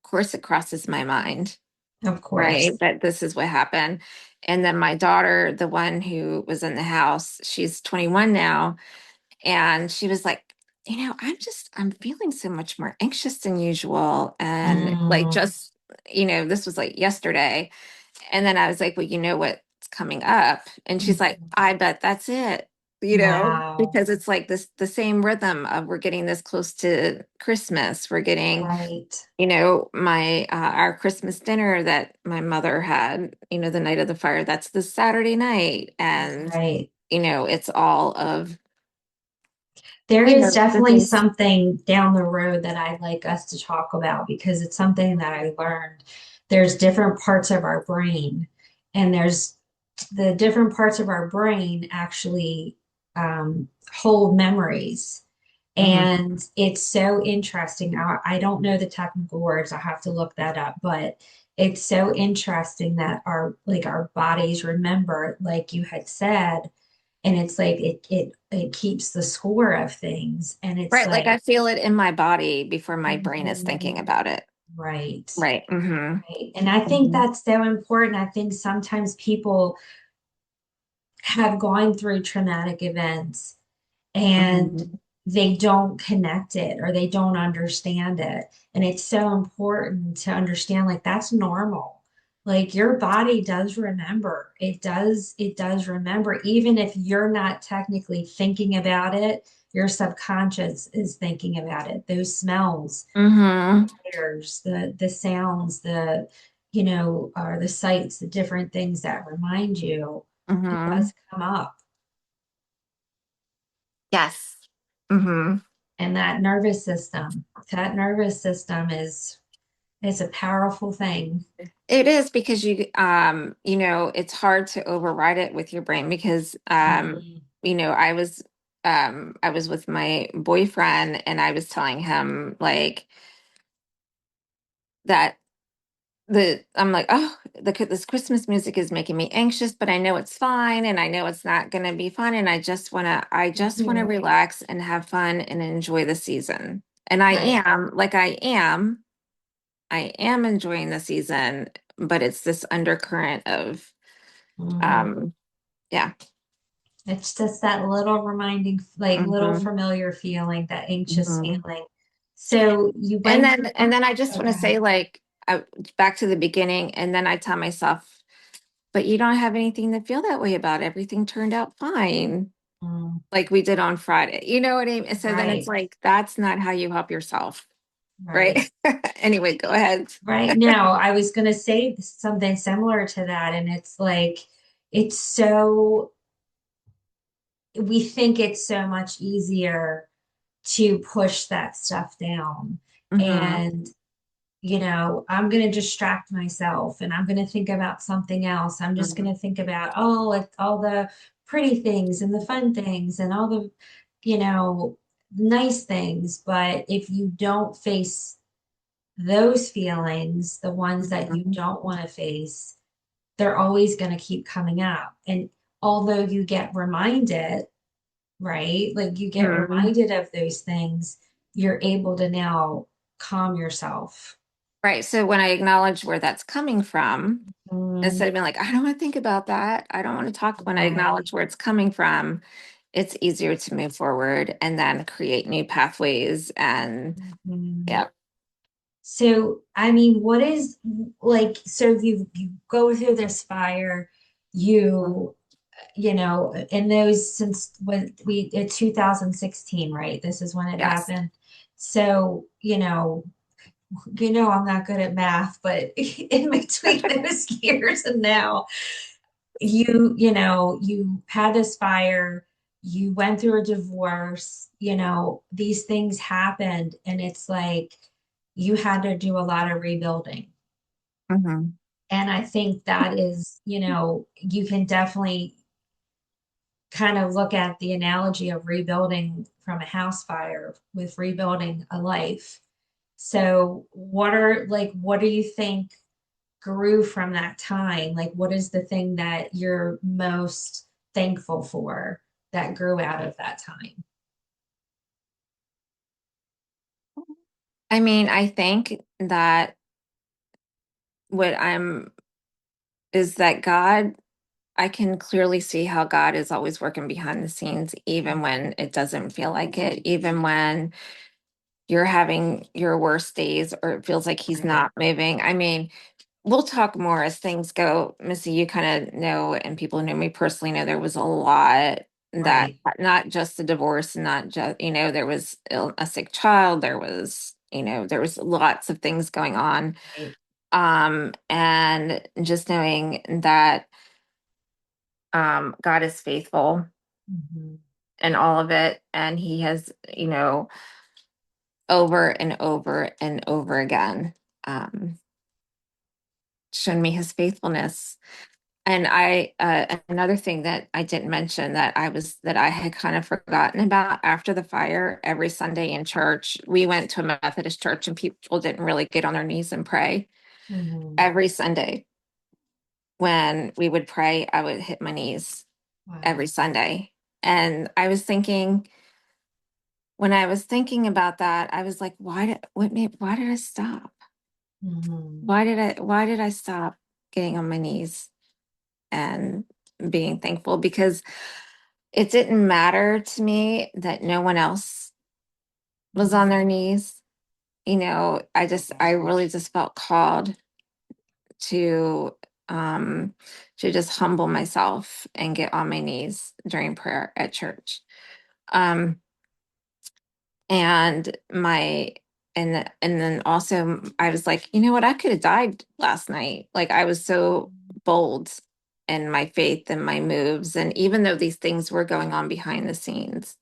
[SPEAKER 1] course it crosses my mind,
[SPEAKER 2] Of
[SPEAKER 1] right?
[SPEAKER 2] course.
[SPEAKER 1] That this is what happened. And then my daughter, the one who was in the house, she's 21 now, and she was like, I'm feeling so much more anxious than usual. And like,
[SPEAKER 2] Mm.
[SPEAKER 1] just, this was like yesterday. And then I was like, well, you know what's coming up? And she's like,
[SPEAKER 2] Mhm.
[SPEAKER 1] I bet that's it,
[SPEAKER 2] Wow.
[SPEAKER 1] because it's like this, the same rhythm of we're getting this close to Christmas. We're getting,
[SPEAKER 2] Right.
[SPEAKER 1] our Christmas dinner that my mother had, the night of the fire, that's the Saturday night. And,
[SPEAKER 2] Right.
[SPEAKER 1] it's all of,
[SPEAKER 2] There is
[SPEAKER 1] the
[SPEAKER 2] definitely
[SPEAKER 1] things.
[SPEAKER 2] something down the road that I'd like us to talk about because it's something that I learned. There's different parts of our brain, and there's the different parts of our brain actually hold memories.
[SPEAKER 1] Mhm.
[SPEAKER 2] And it's so interesting. I don't know the technical words. I have to look that up, but it's so interesting that our bodies remember, like you had said, and it's like it keeps the score of things. And it's
[SPEAKER 1] Right. Like
[SPEAKER 2] like,
[SPEAKER 1] I feel it in my body before my brain is thinking
[SPEAKER 2] mhm,
[SPEAKER 1] about it.
[SPEAKER 2] right,
[SPEAKER 1] Right. Mm-hmm.
[SPEAKER 2] right. And I think
[SPEAKER 1] Hmm.
[SPEAKER 2] that's so important. I think sometimes people have gone through traumatic events and
[SPEAKER 1] Hmm.
[SPEAKER 2] they don't connect it or they don't understand it. And it's so important to understand like that's normal. Like your body does remember. It does remember. Even if you're not technically thinking about it, your subconscious is thinking about it. Those smells,
[SPEAKER 1] Hmm.
[SPEAKER 2] flavors, the sounds, or the sights, the different things that remind you, it
[SPEAKER 1] Hmm.
[SPEAKER 2] does come up.
[SPEAKER 1] Yes. Hmm.
[SPEAKER 2] And that nervous system is a powerful thing.
[SPEAKER 1] It is because it's hard to override it with your brain because,
[SPEAKER 2] Mhm.
[SPEAKER 1] I was with my boyfriend and I was telling him like that I'm like, oh, this Christmas music is making me anxious, but I know it's fine and I know it's not going to be fun. And I just want to
[SPEAKER 2] Mhm.
[SPEAKER 1] relax and have fun and enjoy the season. And I
[SPEAKER 2] Right.
[SPEAKER 1] am, I am enjoying the season, but it's this undercurrent of,
[SPEAKER 2] Mhm.
[SPEAKER 1] um, yeah.
[SPEAKER 2] It's just that little reminding, like little
[SPEAKER 1] Hmm.
[SPEAKER 2] familiar feeling, that anxious
[SPEAKER 1] Hmm.
[SPEAKER 2] feeling. So you
[SPEAKER 1] And
[SPEAKER 2] went through,
[SPEAKER 1] then I just want to
[SPEAKER 2] okay.
[SPEAKER 1] say, like, back to the beginning, and then I tell myself, but you don't have anything to feel that way about. Everything turned out fine,
[SPEAKER 2] Mm,
[SPEAKER 1] like we did on Friday. You know what I mean? So then it's
[SPEAKER 2] right,
[SPEAKER 1] like, that's not how you help yourself,
[SPEAKER 2] right,
[SPEAKER 1] right? Anyway, go ahead.
[SPEAKER 2] right. Now, I was going to say something similar to that, and it's like, it's so, we think it's so much easier to push that stuff down.
[SPEAKER 1] Hmm.
[SPEAKER 2] And, I'm going to distract myself and I'm going to think about something else. I'm just going to think about, oh, like all the pretty things and the fun things and all the, you know, nice things. But if you don't face those feelings, the ones that you
[SPEAKER 1] Hmm.
[SPEAKER 2] don't want to face, they're always going to keep coming up. And although you get reminded, right? Like you get
[SPEAKER 1] Hmm.
[SPEAKER 2] reminded of those things, you're able to now calm yourself.
[SPEAKER 1] Right. So when I acknowledge where that's coming from,
[SPEAKER 2] Mm,
[SPEAKER 1] instead of being like, I don't want to think about that, I don't want to talk, when I
[SPEAKER 2] right.
[SPEAKER 1] acknowledge where it's coming from, it's easier to move forward and then create new pathways. And
[SPEAKER 2] Mhm.
[SPEAKER 1] yeah.
[SPEAKER 2] So, I mean, what is like, so you go through this fire, you, in those since when we, 2016, right? This is when it
[SPEAKER 1] Yes.
[SPEAKER 2] happened. So, I'm not good at math, but in between those years and now, you had this fire, you went through a divorce, these things happened, and it's like you had to do a lot of rebuilding.
[SPEAKER 1] Hmm.
[SPEAKER 2] And I think that is, you can definitely kind of look at the analogy of rebuilding from a house fire with rebuilding a life. So what do you think grew from that time? Like, what is the thing that you're most thankful for that grew out of that time?
[SPEAKER 1] I mean, I think that what I'm is that God, I can clearly see how God is always working behind the scenes, even when it doesn't feel like it, even when you're having your worst days or it feels like he's
[SPEAKER 2] Right.
[SPEAKER 1] not moving. I mean, we'll talk more as things go. Missy, you kind of know, and people who know me personally know there was a lot that
[SPEAKER 2] Right.
[SPEAKER 1] not just the divorce, not just, there was a sick child, there was, there was lots of things going on.
[SPEAKER 2] Right.
[SPEAKER 1] And just knowing that God is faithful
[SPEAKER 2] Mhm.
[SPEAKER 1] in all of it, and he has, over and over and over again, shown me his faithfulness. And another thing that I didn't mention that I had kind of forgotten about after the fire, every Sunday in church, we went to a Methodist church and people didn't really get on their knees and pray.
[SPEAKER 2] Mhm.
[SPEAKER 1] Every Sunday when we would pray, I would hit my knees every
[SPEAKER 2] Wow.
[SPEAKER 1] Sunday. And when I was thinking about that, I was like, why did I stop?
[SPEAKER 2] Mhm.
[SPEAKER 1] Why did I stop getting on my knees and being thankful? Because it didn't matter to me that no one else was on their knees. I really just felt called to um to just humble myself and get on my knees during prayer at church. Um and my and then also I was like, you know what, I could have died last night. Like I was so bold in my faith and my moves, and even though these things were going on behind the scenes,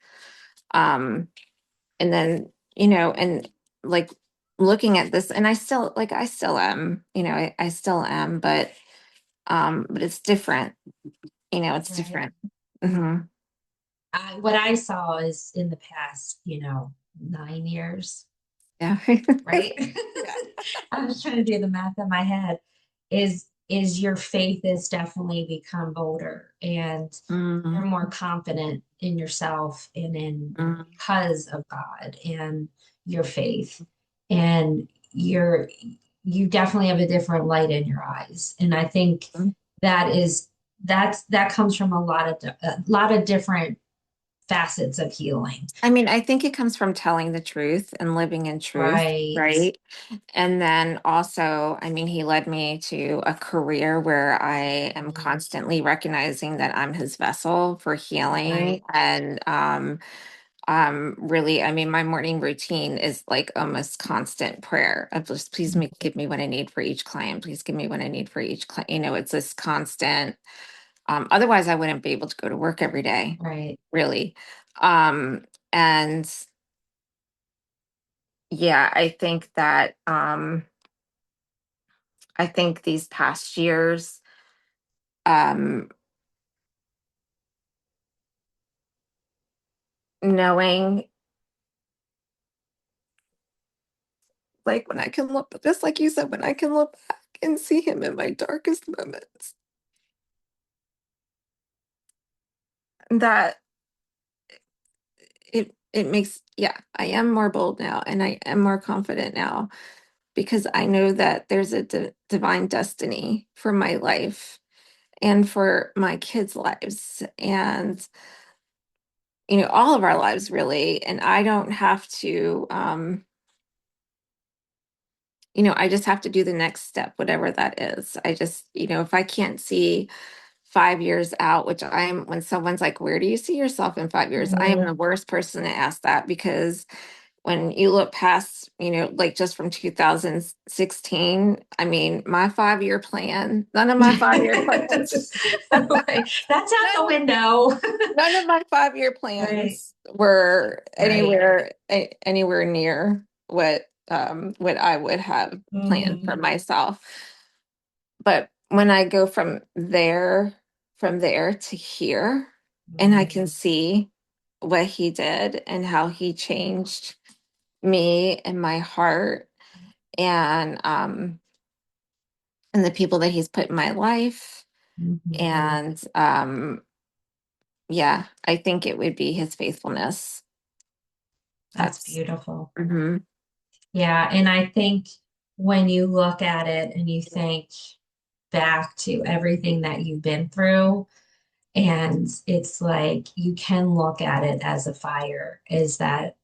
[SPEAKER 1] um and then and like looking at this, and I still am, I still am, but it's different. It's
[SPEAKER 2] Right.
[SPEAKER 1] different. Hmm.
[SPEAKER 2] What I saw is in the past, 9 years,
[SPEAKER 1] Yeah.
[SPEAKER 2] right?
[SPEAKER 1] Yeah.
[SPEAKER 2] I was trying to do the math in my head. Is your faith has definitely become bolder and you're
[SPEAKER 1] Mm,
[SPEAKER 2] more confident in yourself and in
[SPEAKER 1] mm,
[SPEAKER 2] because of God and your faith. And you definitely have a different light in your eyes. And I think
[SPEAKER 1] mm.
[SPEAKER 2] that comes from a lot of different facets of healing.
[SPEAKER 1] I mean, I think it comes from telling the truth and living in truth,
[SPEAKER 2] Right.
[SPEAKER 1] right? And then also, I mean, he led me to a career where I am constantly recognizing that I'm his vessel for healing.
[SPEAKER 2] Right.
[SPEAKER 1] And really, I mean, my morning routine is like almost constant prayer of just give me what I need for each client. Please give me what I need for each client. It's this constant. Otherwise I wouldn't be able to go to work every day,
[SPEAKER 2] Right.
[SPEAKER 1] really. And yeah, I think these past years, um, knowing, like, when I can look, just like you said, when I can look back and see him in my darkest moments, that it makes, yeah, I am more bold now and I am more confident now because I know that there's a divine destiny for my life and for my kids' lives, and all of our lives, really. And I don't have to, I just have to do the next step, whatever that is. I just, if I can't see 5 years out, which I'm, when someone's like, where do you see yourself in 5 years? I am
[SPEAKER 2] Mhm.
[SPEAKER 1] the worst person to ask that, because when you look past, like just from 2016, I mean, my 5 year plan, none of my 5 year plans,
[SPEAKER 2] Right. That's out the
[SPEAKER 1] none,
[SPEAKER 2] window.
[SPEAKER 1] none of my 5 year
[SPEAKER 2] Right.
[SPEAKER 1] plans were
[SPEAKER 2] Right.
[SPEAKER 1] anywhere near what I would have planned for
[SPEAKER 2] Hmm.
[SPEAKER 1] myself. But when I go from there to here, and I can see what he did and how he changed me and my heart and the people that he's put in my life.
[SPEAKER 2] Mhm.
[SPEAKER 1] And yeah, I think it would be his faithfulness.
[SPEAKER 2] That's
[SPEAKER 1] That's
[SPEAKER 2] beautiful.
[SPEAKER 1] mhm.
[SPEAKER 2] Yeah, and I think when you look at it and you think back to everything that you've been through, and it's like you can look at it as a fire, is that,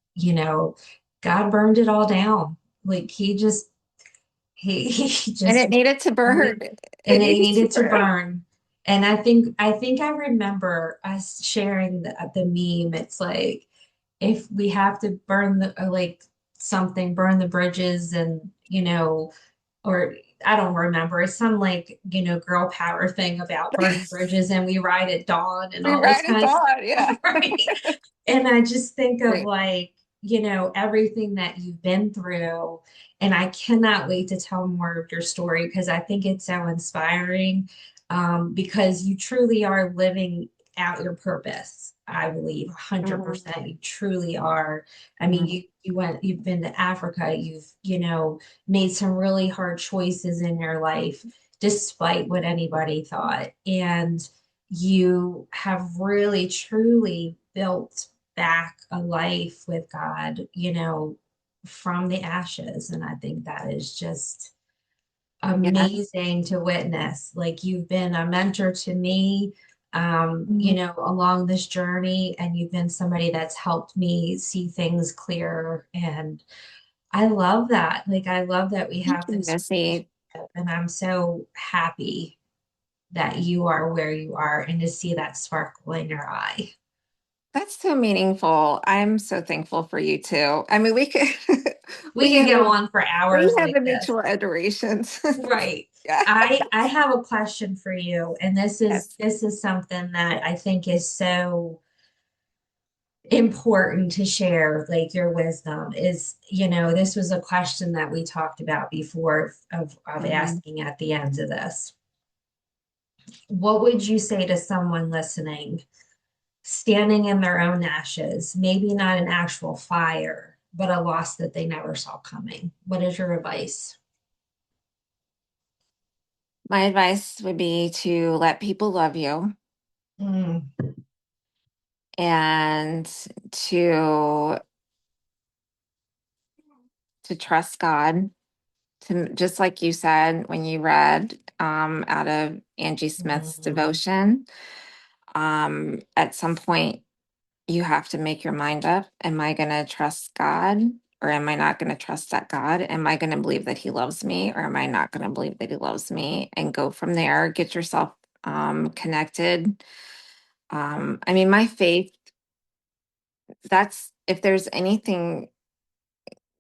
[SPEAKER 2] God burned it all down. Like he
[SPEAKER 1] And
[SPEAKER 2] just
[SPEAKER 1] it needed to
[SPEAKER 2] burned
[SPEAKER 1] burn.
[SPEAKER 2] it,
[SPEAKER 1] It
[SPEAKER 2] and it
[SPEAKER 1] needed to
[SPEAKER 2] needed to
[SPEAKER 1] burn.
[SPEAKER 2] burn. And I think I remember us sharing the meme. It's like if we have to burn the like something, burn the bridges, and or I don't remember. It's some like, girl power thing about burning bridges, and we ride at dawn and
[SPEAKER 1] We
[SPEAKER 2] all this
[SPEAKER 1] ride it
[SPEAKER 2] kind of
[SPEAKER 1] on,
[SPEAKER 2] stuff,
[SPEAKER 1] yeah.
[SPEAKER 2] right? And I just think of
[SPEAKER 1] Right.
[SPEAKER 2] like, everything that you've been through. And I cannot wait to tell more of your story because I think it's so inspiring, because you truly are living out your purpose. I believe
[SPEAKER 1] Mhm.
[SPEAKER 2] 100% you truly are. I mean,
[SPEAKER 1] Mhm.
[SPEAKER 2] you've been to Africa, you've, made some really hard choices in your life, despite what anybody thought. And you have really, truly built back a life with God, from the ashes. And I think that is just
[SPEAKER 1] Yes.
[SPEAKER 2] amazing to witness. Like you've been a mentor to me,
[SPEAKER 1] Mhm.
[SPEAKER 2] along this journey, and you've been somebody that's helped me see things clearer. And I love that. Like, I love that we
[SPEAKER 1] Thank
[SPEAKER 2] have
[SPEAKER 1] you,
[SPEAKER 2] this
[SPEAKER 1] Missy.
[SPEAKER 2] relationship, and I'm so happy that you are where you are and to see that sparkle in your eye.
[SPEAKER 1] That's so meaningful. I'm so thankful for you too. I mean, we could
[SPEAKER 2] We could go on for
[SPEAKER 1] we
[SPEAKER 2] hours
[SPEAKER 1] have
[SPEAKER 2] like
[SPEAKER 1] a
[SPEAKER 2] this.
[SPEAKER 1] mutual adorations.
[SPEAKER 2] Right.
[SPEAKER 1] Yeah.
[SPEAKER 2] I have a question for you, and this is
[SPEAKER 1] Yes.
[SPEAKER 2] this is something that I think is so important to share, like your wisdom is, this was a question that we talked about before of
[SPEAKER 1] Mhm.
[SPEAKER 2] asking at the end of this. What would you say to someone listening, standing in their own ashes, maybe not an actual fire, but a loss that they never saw coming? What is your advice?
[SPEAKER 1] My advice would be to let people love you
[SPEAKER 2] Mm,
[SPEAKER 1] and to trust God. To just like you said when you read out of Angie Smith's
[SPEAKER 2] mm,
[SPEAKER 1] devotion, at some point you have to make your mind up. Am I going to trust God or am I not going to trust that God? Am I going to believe that He loves me or am I not going to believe that He loves me? And go from there. Get yourself connected. I mean, my faith, that's if there's anything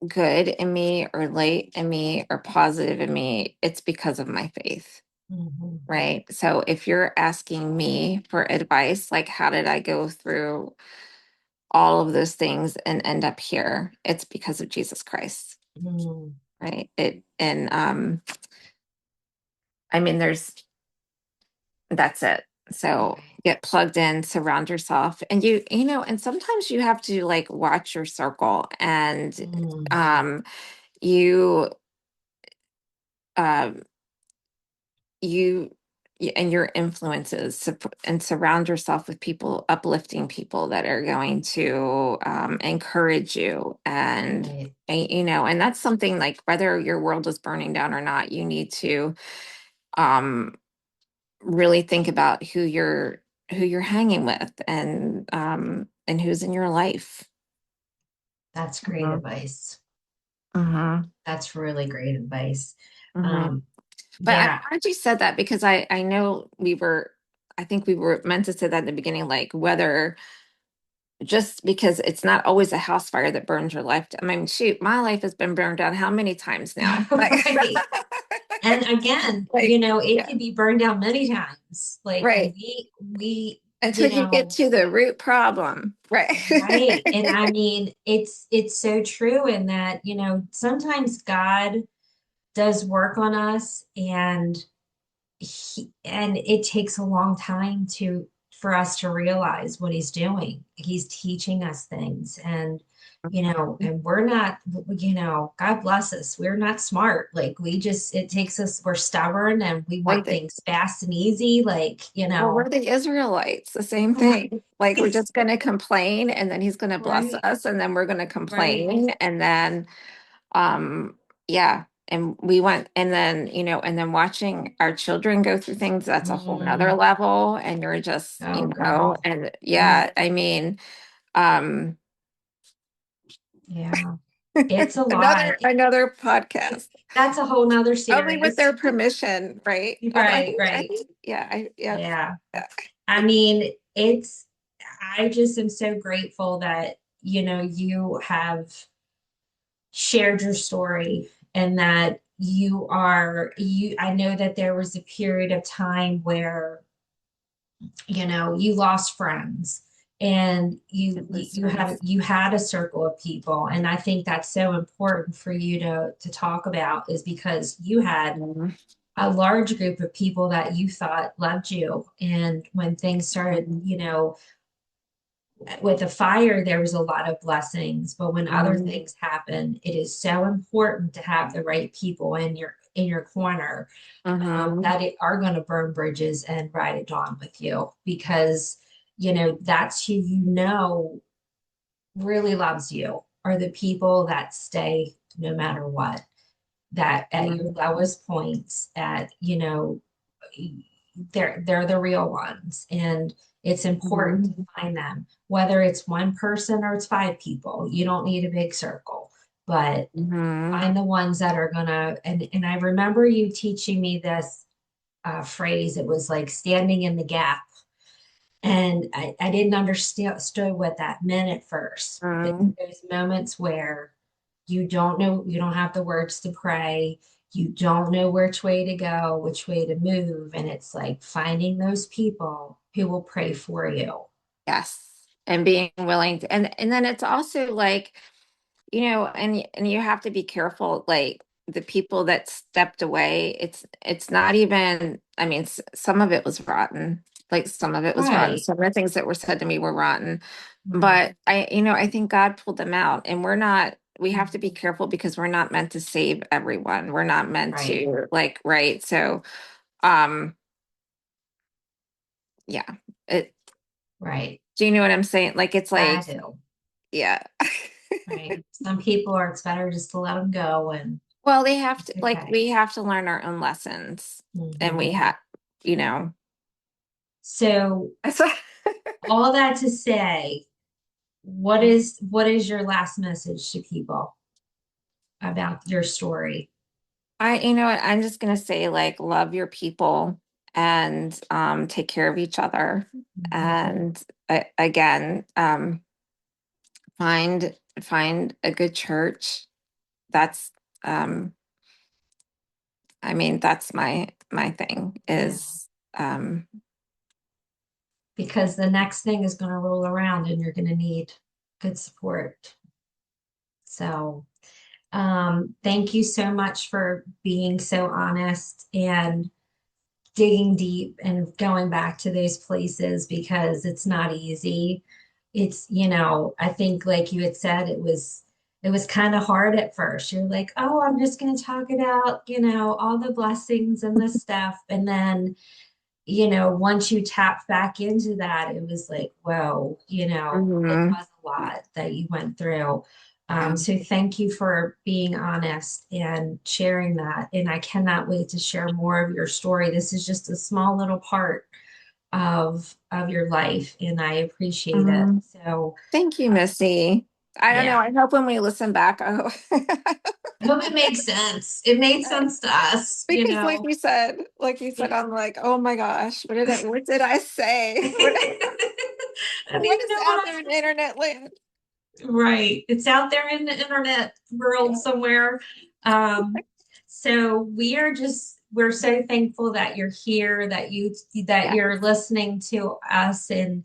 [SPEAKER 1] good in me or light in me or positive in me, it's because of my faith.
[SPEAKER 2] mhm,
[SPEAKER 1] Right. So if you're asking me for advice, like how did I go through all of those things and end up here? It's because of Jesus Christ.
[SPEAKER 2] mm.
[SPEAKER 1] Right. It and I mean that's it. So
[SPEAKER 2] Right.
[SPEAKER 1] get plugged in, surround yourself, and and sometimes you have to like watch your circle and
[SPEAKER 2] Mm,
[SPEAKER 1] um you um you and your influences and surround yourself with people, uplifting people that are going to encourage you
[SPEAKER 2] right.
[SPEAKER 1] and that's something like whether your world is burning down or not, you need to um really think about who you're hanging with and who's in your life.
[SPEAKER 2] That's great
[SPEAKER 1] Mhm.
[SPEAKER 2] advice.
[SPEAKER 1] Mhm.
[SPEAKER 2] That's really great advice.
[SPEAKER 1] Mhm.
[SPEAKER 2] Um,
[SPEAKER 1] But I'm
[SPEAKER 2] yeah.
[SPEAKER 1] glad you said that because I know I think we were meant to say that in the beginning, like whether just because it's not always a house fire that burns your life. I mean, shoot, my life has been burned down how many times now? Like,
[SPEAKER 2] Right. And again,
[SPEAKER 1] like
[SPEAKER 2] it
[SPEAKER 1] yeah,
[SPEAKER 2] could be burned down many times. Like
[SPEAKER 1] right.
[SPEAKER 2] we,
[SPEAKER 1] Until you get to the root problem, right?
[SPEAKER 2] right. And I mean, it's so true in that, sometimes God does work on us, and it takes a long time for us to realize what he's doing. He's teaching us things. And and we're not, God bless us, we're not smart. Like it takes us, we're stubborn and we
[SPEAKER 1] Like
[SPEAKER 2] want things fast and easy.
[SPEAKER 1] well, we're the Israelites, the same thing. Like we're
[SPEAKER 2] Right,
[SPEAKER 1] just going to complain and then he's going to bless
[SPEAKER 2] right,
[SPEAKER 1] us and then we're going to
[SPEAKER 2] right.
[SPEAKER 1] complain and then yeah, and we went and then, and then watching our children go through things, that's a whole nother
[SPEAKER 2] Mm,
[SPEAKER 1] level and you're just,
[SPEAKER 2] oh, girl.
[SPEAKER 1] and
[SPEAKER 2] Mm,
[SPEAKER 1] yeah, I mean, um
[SPEAKER 2] yeah, it's a lot.
[SPEAKER 1] another podcast.
[SPEAKER 2] That's a whole nother
[SPEAKER 1] Only with
[SPEAKER 2] series.
[SPEAKER 1] their permission, right?
[SPEAKER 2] Right, right.
[SPEAKER 1] Yeah.
[SPEAKER 2] Yeah.
[SPEAKER 1] Yeah.
[SPEAKER 2] I mean, I just am so grateful that, you have shared your story and that I know that there was a period of time where, you lost friends and
[SPEAKER 1] It
[SPEAKER 2] you
[SPEAKER 1] was
[SPEAKER 2] you had
[SPEAKER 1] nice.
[SPEAKER 2] you had a circle of people. And I think that's so important for you to talk about is because you had
[SPEAKER 1] Mhm.
[SPEAKER 2] a large group of people that you thought loved you. And when things started,
[SPEAKER 1] Mhm.
[SPEAKER 2] with the fire, there was a lot of blessings. But when other
[SPEAKER 1] Mhm.
[SPEAKER 2] things happen, it is so important to have the right people in your corner
[SPEAKER 1] Mhm.
[SPEAKER 2] are going to burn bridges and ride it on with you because that's who really loves you are the people that stay no matter what that at your
[SPEAKER 1] Mhm.
[SPEAKER 2] lowest points at they're the real ones and it's important to
[SPEAKER 1] Mhm.
[SPEAKER 2] find them whether it's one person or it's five people. You don't need a big circle, but
[SPEAKER 1] Mhm.
[SPEAKER 2] find the ones that are gonna and I remember you teaching me this phrase. It was like standing in the gap, and I didn't understand what that meant at first. But
[SPEAKER 1] Mhm.
[SPEAKER 2] there's moments where you don't know, you don't have the words to pray, you don't know which way to go, which way to move. And it's like finding those people who will pray for you.
[SPEAKER 1] Yes. And being willing to, and then it's also like, and you have to be careful, like the people that stepped away, it's not even, I mean, some of it was rotten. Like some of it was rotten.
[SPEAKER 2] Right.
[SPEAKER 1] Some of the things that were said to me were rotten.
[SPEAKER 2] Right.
[SPEAKER 1] But I think God pulled them out and we have to be careful because we're not meant to save everyone. We're not meant
[SPEAKER 2] Right.
[SPEAKER 1] to like, right. So, um, yeah, it,
[SPEAKER 2] Right.
[SPEAKER 1] do you know what I'm saying? Like, it's
[SPEAKER 2] I
[SPEAKER 1] like,
[SPEAKER 2] do.
[SPEAKER 1] yeah.
[SPEAKER 2] Right. Some people are, it's better just to let them go and
[SPEAKER 1] Well, they have
[SPEAKER 2] it's
[SPEAKER 1] to, like,
[SPEAKER 2] okay.
[SPEAKER 1] we have to learn our own lessons and we
[SPEAKER 2] Mhm.
[SPEAKER 1] have, you know,
[SPEAKER 2] So
[SPEAKER 1] so
[SPEAKER 2] all that to say, what is your last message to people about your story?
[SPEAKER 1] you know what, I'm just gonna say, like, love your people and take care of each other.
[SPEAKER 2] Mhm.
[SPEAKER 1] And again, find a good church. That's um I mean, that's my thing
[SPEAKER 2] Yeah.
[SPEAKER 1] is um
[SPEAKER 2] Because the next thing is going to roll around and you're going to need good support. So, thank you so much for being so honest and digging deep and going back to those places because it's not easy. I think like you had said, it was kind of hard at first. You're like, oh, I'm just going to talk about, all the blessings and the stuff. And then, once you tap back into that, it was like, whoa, it
[SPEAKER 1] mhm,
[SPEAKER 2] was a lot that you went through.
[SPEAKER 1] yeah.
[SPEAKER 2] So thank you for being honest and sharing that. And I cannot wait to share more of your story. This is just a small little part of your life, and I appreciate it.
[SPEAKER 1] Mhm.
[SPEAKER 2] So
[SPEAKER 1] Thank you,
[SPEAKER 2] uh,
[SPEAKER 1] Missy. I don't know.
[SPEAKER 2] yeah,
[SPEAKER 1] I hope when we listen back, I hope
[SPEAKER 2] I hope it makes sense. It made sense to us,
[SPEAKER 1] because like you said,
[SPEAKER 2] Yeah.
[SPEAKER 1] I'm like, oh my gosh, what did I say?
[SPEAKER 2] I don't
[SPEAKER 1] What
[SPEAKER 2] even
[SPEAKER 1] is
[SPEAKER 2] know
[SPEAKER 1] out
[SPEAKER 2] what
[SPEAKER 1] there in internet land?
[SPEAKER 2] right. It's out there in the internet world
[SPEAKER 1] Yeah.
[SPEAKER 2] somewhere. Um, so we're so thankful that you're here, that
[SPEAKER 1] Yeah.
[SPEAKER 2] you're listening to us, and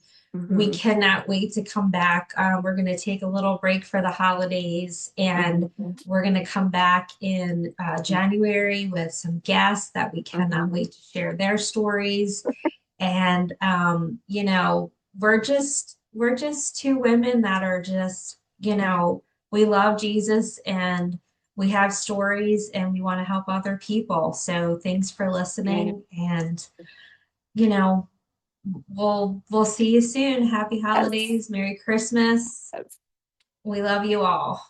[SPEAKER 2] we
[SPEAKER 1] Mhm.
[SPEAKER 2] cannot wait to come back. We're going to take a little break for the holidays, and
[SPEAKER 1] Mhm.
[SPEAKER 2] we're going to come back in January with some guests that we cannot
[SPEAKER 1] Mhm.
[SPEAKER 2] wait to share their stories. And we're just two women that are just you know, we love Jesus and we have stories and we want to help other people. So thanks for
[SPEAKER 1] Right.
[SPEAKER 2] listening and, you know, we'll see you soon. Happy
[SPEAKER 1] Yes.
[SPEAKER 2] holidays. Merry Christmas.
[SPEAKER 1] Yes.
[SPEAKER 2] We love you all.